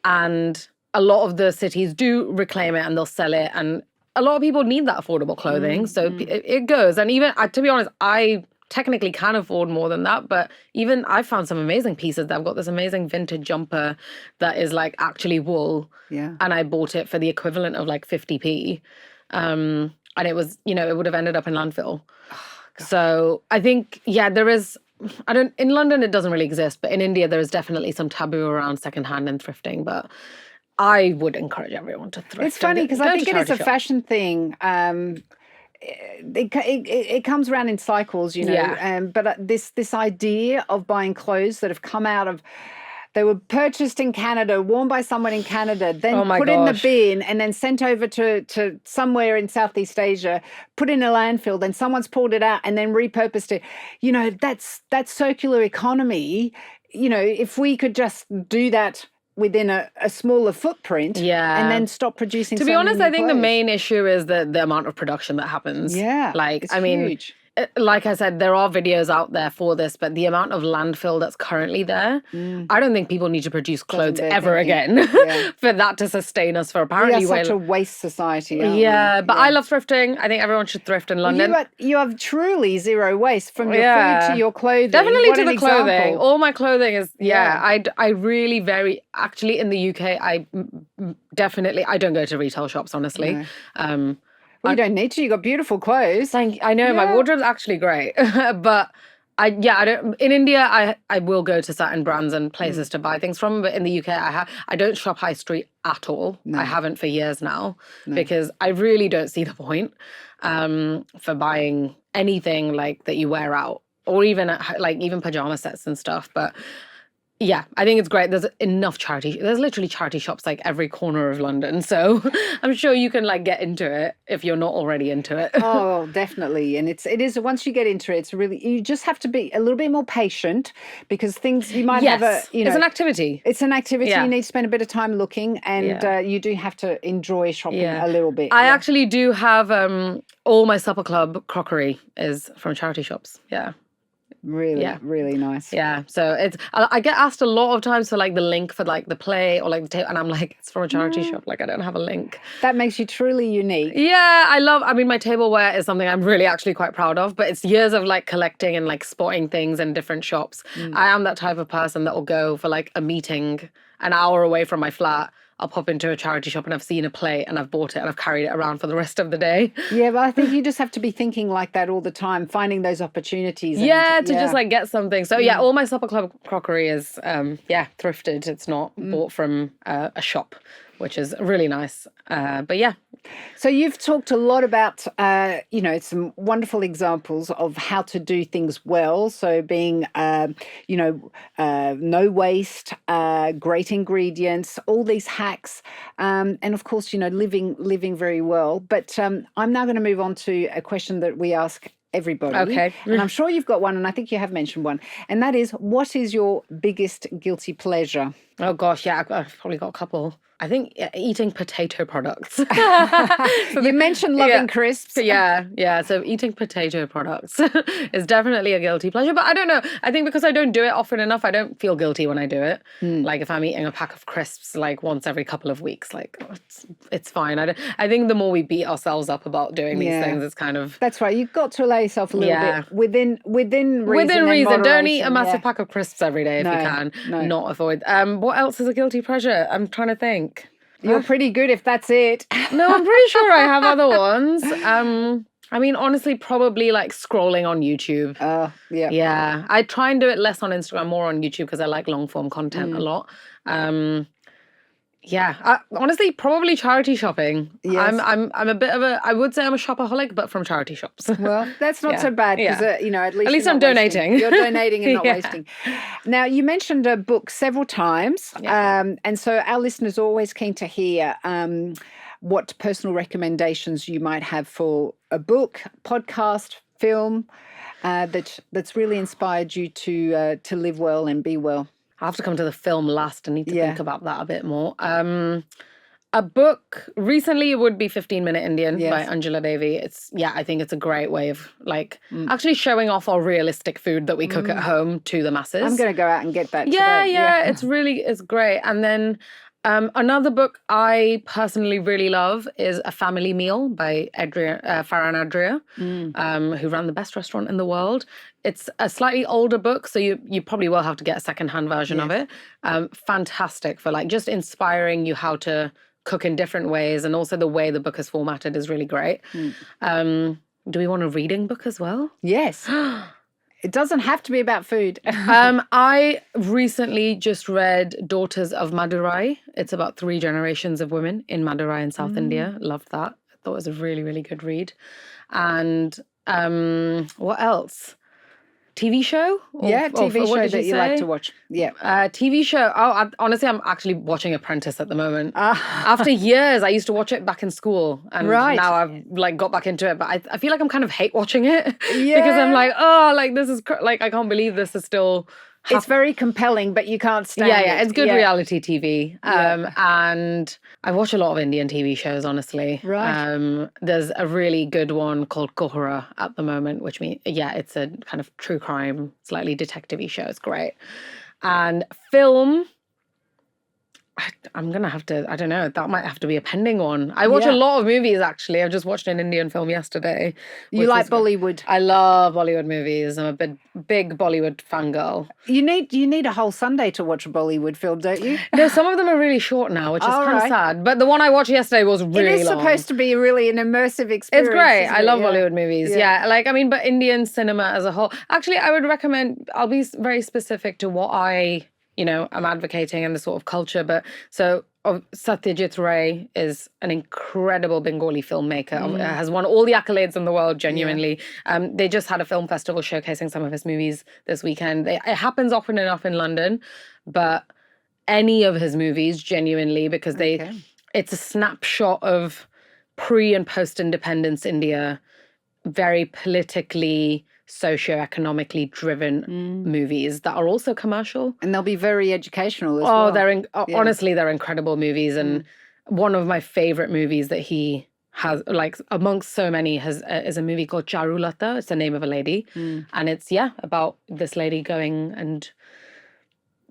And a lot of the cities do reclaim it and they'll sell it. And a lot of people need that affordable clothing. So it goes. And even, to be honest, I technically can afford more than that. But even I found some amazing pieces. I've got this amazing vintage jumper that is like actually wool. Yeah. And I bought it for the equivalent of like 50p. And it was, it would have ended up in landfill. So I think, there is, in London it doesn't really exist, but in India there is definitely some taboo around secondhand and thrifting. But I would encourage everyone to thrift. It's funny because Go I to think it is charity a shop. fashion thing. It comes around in cycles, you know. Yeah. But this idea of buying clothes that have come out of, they were purchased in Canada, worn by someone in Canada, then Oh my put in the gosh. bin and then sent over to somewhere in Southeast Asia, put in a landfill, then someone's pulled it out and then repurposed it. You know, that's circular economy. You know, if we could just do that within a smaller footprint Yeah. and then stop producing To be so many honest, new I think the clothes. main issue is the amount of production that happens. Yeah, Like, it's I mean, huge. like I said, there are videos out there for this, but the amount of landfill that's currently there, I don't think people need to produce clothes bear ever thinking. again Yeah. for that to sustain us for We apparently are such a waste society, aren't yeah, we? but I love thrifting. I think everyone should thrift in London. You have truly zero waste from your food Yeah. to your clothing. Definitely What to an the clothing. example. All my clothing is Yeah. I really actually in the UK definitely I don't go to retail shops honestly. No. Well, you don't need to. You got beautiful clothes. I know my Yeah. wardrobe's actually great, but I don't. In India, I will go to certain brands and places to buy things from, but in the UK, I don't shop high street at all. I haven't for years now because I really don't see the point for buying anything like that you wear out, or even like even pajama sets and stuff. But yeah, I think it's great. There's enough charity. There's literally charity shops like every corner of London. So I'm sure you can like get into it if you're not already into it. Oh, definitely. And it is once you get into it, it's really, you just have to be a little bit more patient because things you might have it's an activity. It's an activity. Yeah. You need to spend a bit of time looking and you do have to enjoy shopping a little bit. I actually do have all my supper club crockery is from charity shops. Yeah. Really nice. Yeah, so I get asked a lot of times for like the link for like the play or like the table, and I'm like, it's from a charity shop. Like I don't have a link. That makes you truly unique. Yeah, I mean, my tableware is something I'm really actually quite proud of, but it's years of like collecting and like spotting things in different shops. I am that type of person that will go for like a meeting an hour away from my flat. I'll pop into a charity shop and I've seen a plate and I've bought it and I've carried it around for the rest of the day. Yeah, but I think you just have to be thinking like that all the time, finding those opportunities. To just like get something. So yeah, all my supper club crockery is thrifted. It's not bought from a shop, which is really nice. But yeah. So you've talked a lot about, some wonderful examples of how to do things well. So being, no waste, great ingredients, all these hacks, and of course, living very well. But I'm now going to move on to a question that we ask everybody. Okay. And I'm sure you've got one, and I think you have mentioned one. And that is, what is your biggest guilty pleasure? Oh gosh, yeah, I've probably got a couple. I think eating potato products. You mentioned loving crisps. Yeah. So eating potato products is definitely a guilty pleasure. But I don't know. I think because I don't do it often enough, I don't feel guilty when I do it. Like if I'm eating a pack of crisps like once every couple of weeks, like it's fine. I think the more we beat ourselves up about doing these things, it's kind of... That's right. You've got to allow yourself a little bit within reason. Within reason. Don't eat a moderation, massive pack of crisps every day if you can. No. Not avoid. What else is a guilty pleasure? I'm trying to think. You're pretty good if that's it. No, I'm pretty sure I have other ones. I mean, honestly, probably like scrolling on YouTube. Yeah. Yeah. I try and do it less on Instagram, more on YouTube because I like long form content a lot. Honestly, probably charity shopping. Yes. I'm a bit of I would say I'm a shopaholic, but from charity shops. Well, that's not so bad because, at least I'm donating. You're donating and not wasting. Now, you mentioned a book several times. And so our listeners are always keen to hear what personal recommendations you might have for a book, podcast, film that's really inspired you to live well and be well. I have to come to the film last. I need to think about that a bit more. A book, recently it would be 15-Minute Indian by Angela Devi. I think it's a great way of like actually showing off our realistic food that we cook at home to the masses. I'm going to go out and get that today. It's great. And then another book I personally really love is A Family Meal by Farhan Adria, who ran the best restaurant in the world. It's a slightly older book, so you probably will have to get a secondhand version of it. Fantastic for like just inspiring you how to cook in different ways, and also the way the book is formatted is really great. Do we want a reading book as well? Yes. It doesn't have to be about food. I recently just read Daughters of Madurai. It's about 3 generations of women in Madurai in South India. Loved that. I thought it was a really, really good read. And what else? TV show? TV what show did that you like say? to watch. Yeah. TV show. Honestly, I'm actually watching Apprentice at the moment. After years, I used to watch it back in school, and Right. now I've like got back into it. But I feel like I'm kind of hate watching it because I'm like, oh, like this is like I can't believe this is still. It's very compelling, but you can't stand it. Yeah, it's good reality TV. And I watch a lot of Indian TV shows, honestly. Right. There's a really good one called Kohra at the moment, which means, it's a kind of true crime, slightly detective-y show. It's great. And film, I'm going to have to, I don't know, that might have to be a pending one. I watch a lot of movies, actually. I've just watched an Indian film yesterday. You like Bollywood? I love Bollywood movies. I'm a big Bollywood fangirl. You need a whole Sunday to watch a Bollywood film, don't you? No, some of them are really short now, which is kind of sad. But the one I watched yesterday was really long. It is supposed to be really an immersive experience. It's great. I love Bollywood movies. Yeah. But Indian cinema as a whole. Actually, I would recommend, I'll be very specific to what I'm advocating and the sort of culture. But so Satyajit Ray is an incredible Bengali filmmaker. Has won all the accolades in the world, genuinely. They just had a film festival showcasing some of his movies this weekend. It happens often enough in London, but any of his movies, genuinely, because it's a snapshot of pre- and post-independence India, very politically, socioeconomically driven movies that are also commercial. And they'll be very educational as well. Honestly, they're incredible movies. And one of my favorite movies that he has, like amongst so many, is a movie called Charulata. It's the name of a lady. And it's, about this lady going and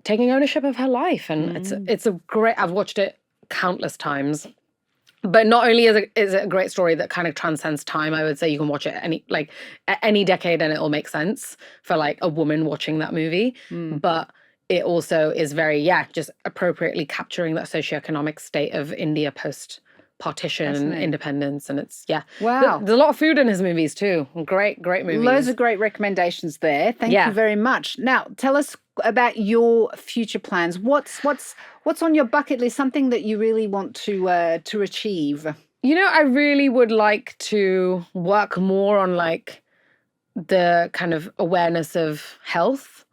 taking ownership of her life. And it's a great, I've watched it countless times. But not only is it a great story that kind of transcends time, I would say you can watch it at any decade and it'll make sense for like a woman watching that movie. But it also is very, just appropriately capturing that socioeconomic state of India post-partition independence. And it's, Wow. There's a lot of food in his movies too. Great movies. Loads of great recommendations there. Thank you very much. Now, tell us about your future plans. What's on your bucket list? Something that you really want to achieve? I really would like to work more on like the kind of awareness of health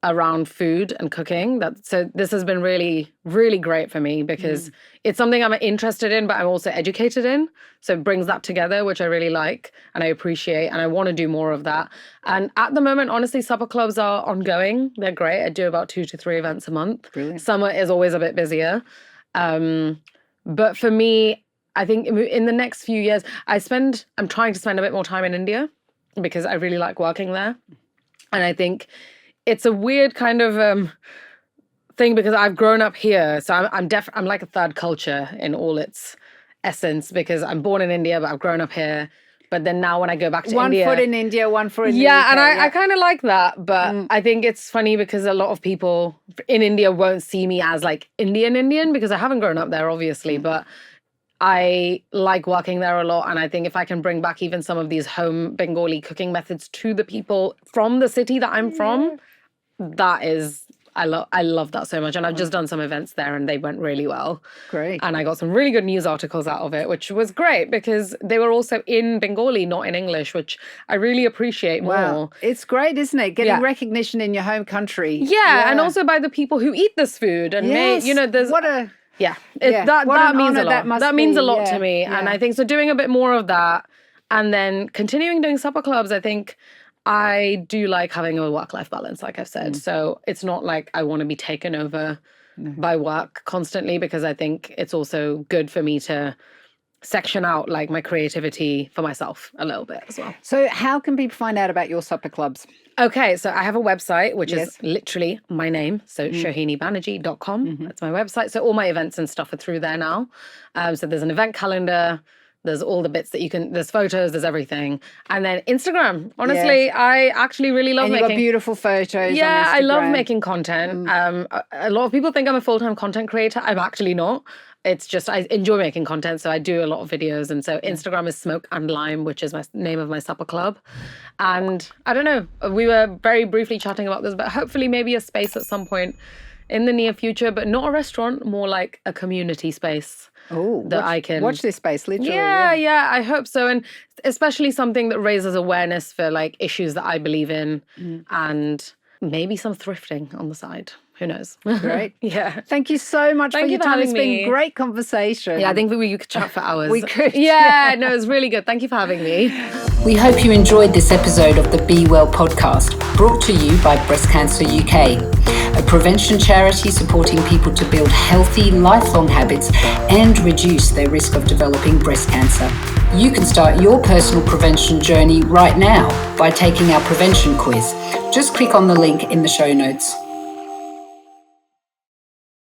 around food and cooking. So this has been really, really great for me because it's something I'm interested in, but I'm also educated in. So it brings that together, which I really like and I appreciate, and I want to do more of that. And at the moment, honestly, supper clubs are ongoing. They're great. I do about 2 to 3 events a month. Brilliant. Summer is always a bit busier. But for me, I think in the next few years, I'm trying to spend a bit more time in India because I really like working there. And I think it's a weird kind of thing because I've grown up here. So I'm like a third culture in all its essence because I'm born in India, but I've grown up here. But then now when I go back to India... One foot in India, one foot in the UK. And I kind of like that. But I think it's funny because a lot of people in India won't see me as like Indian because I haven't grown up there, obviously. But I like working there a lot. And I think if I can bring back even some of these home Bengali cooking methods to the people from the city that I'm from, that is... I love that so much. And I've just done some events there and they went really well. Great. And I got some really good news articles out of it, which was great because they were also in Bengali, not in English, which I really appreciate more. It's great, isn't it? Getting recognition in your home country. Yeah, and also by the people who eat this food. And there's... What a... that means a lot. That means a lot to me. Yeah. And I think so doing a bit more of that and then continuing doing supper clubs, I think... I do like having a work-life balance, like I've said. So it's not like I want to be taken over by work constantly because I think it's also good for me to section out like my creativity for myself a little bit as well. So how can people find out about your supper clubs? Okay, so I have a website, which is literally my name. So sohinibanerjee.com. That's my website. So all my events and stuff are through there now. So there's an event calendar. There's all the bits that you can, there's photos, there's everything. And then Instagram. Honestly, I actually really love And making. you've got beautiful photos. Yeah, on I love Instagram. making content. A lot of people think I'm a full-time content creator. I'm actually not. It's just I enjoy making content, so I do a lot of videos. And so Instagram is Smoke and Lime, which is my name of my supper club. And I don't know, we were very briefly chatting about this, but hopefully maybe a space at some point in the near future, but not a restaurant, more like a community space. Oh, that I can watch this space, literally. Yeah, I hope so. And especially something that raises awareness for like issues that I believe in and maybe some thrifting on the side. Who knows? Great. Yeah. Thank you so much for Thank you your for time. having It's been me. great conversation. Yeah, I think we could chat for hours. We could. Yeah, no, it's really good. Thank you for having me. We hope you enjoyed this episode of the Be Well podcast, brought to you by Breast Cancer UK, a prevention charity supporting people to build healthy, lifelong habits and reduce their risk of developing breast cancer. You can start your personal prevention journey right now by taking our prevention quiz. Just click on the link in the show notes.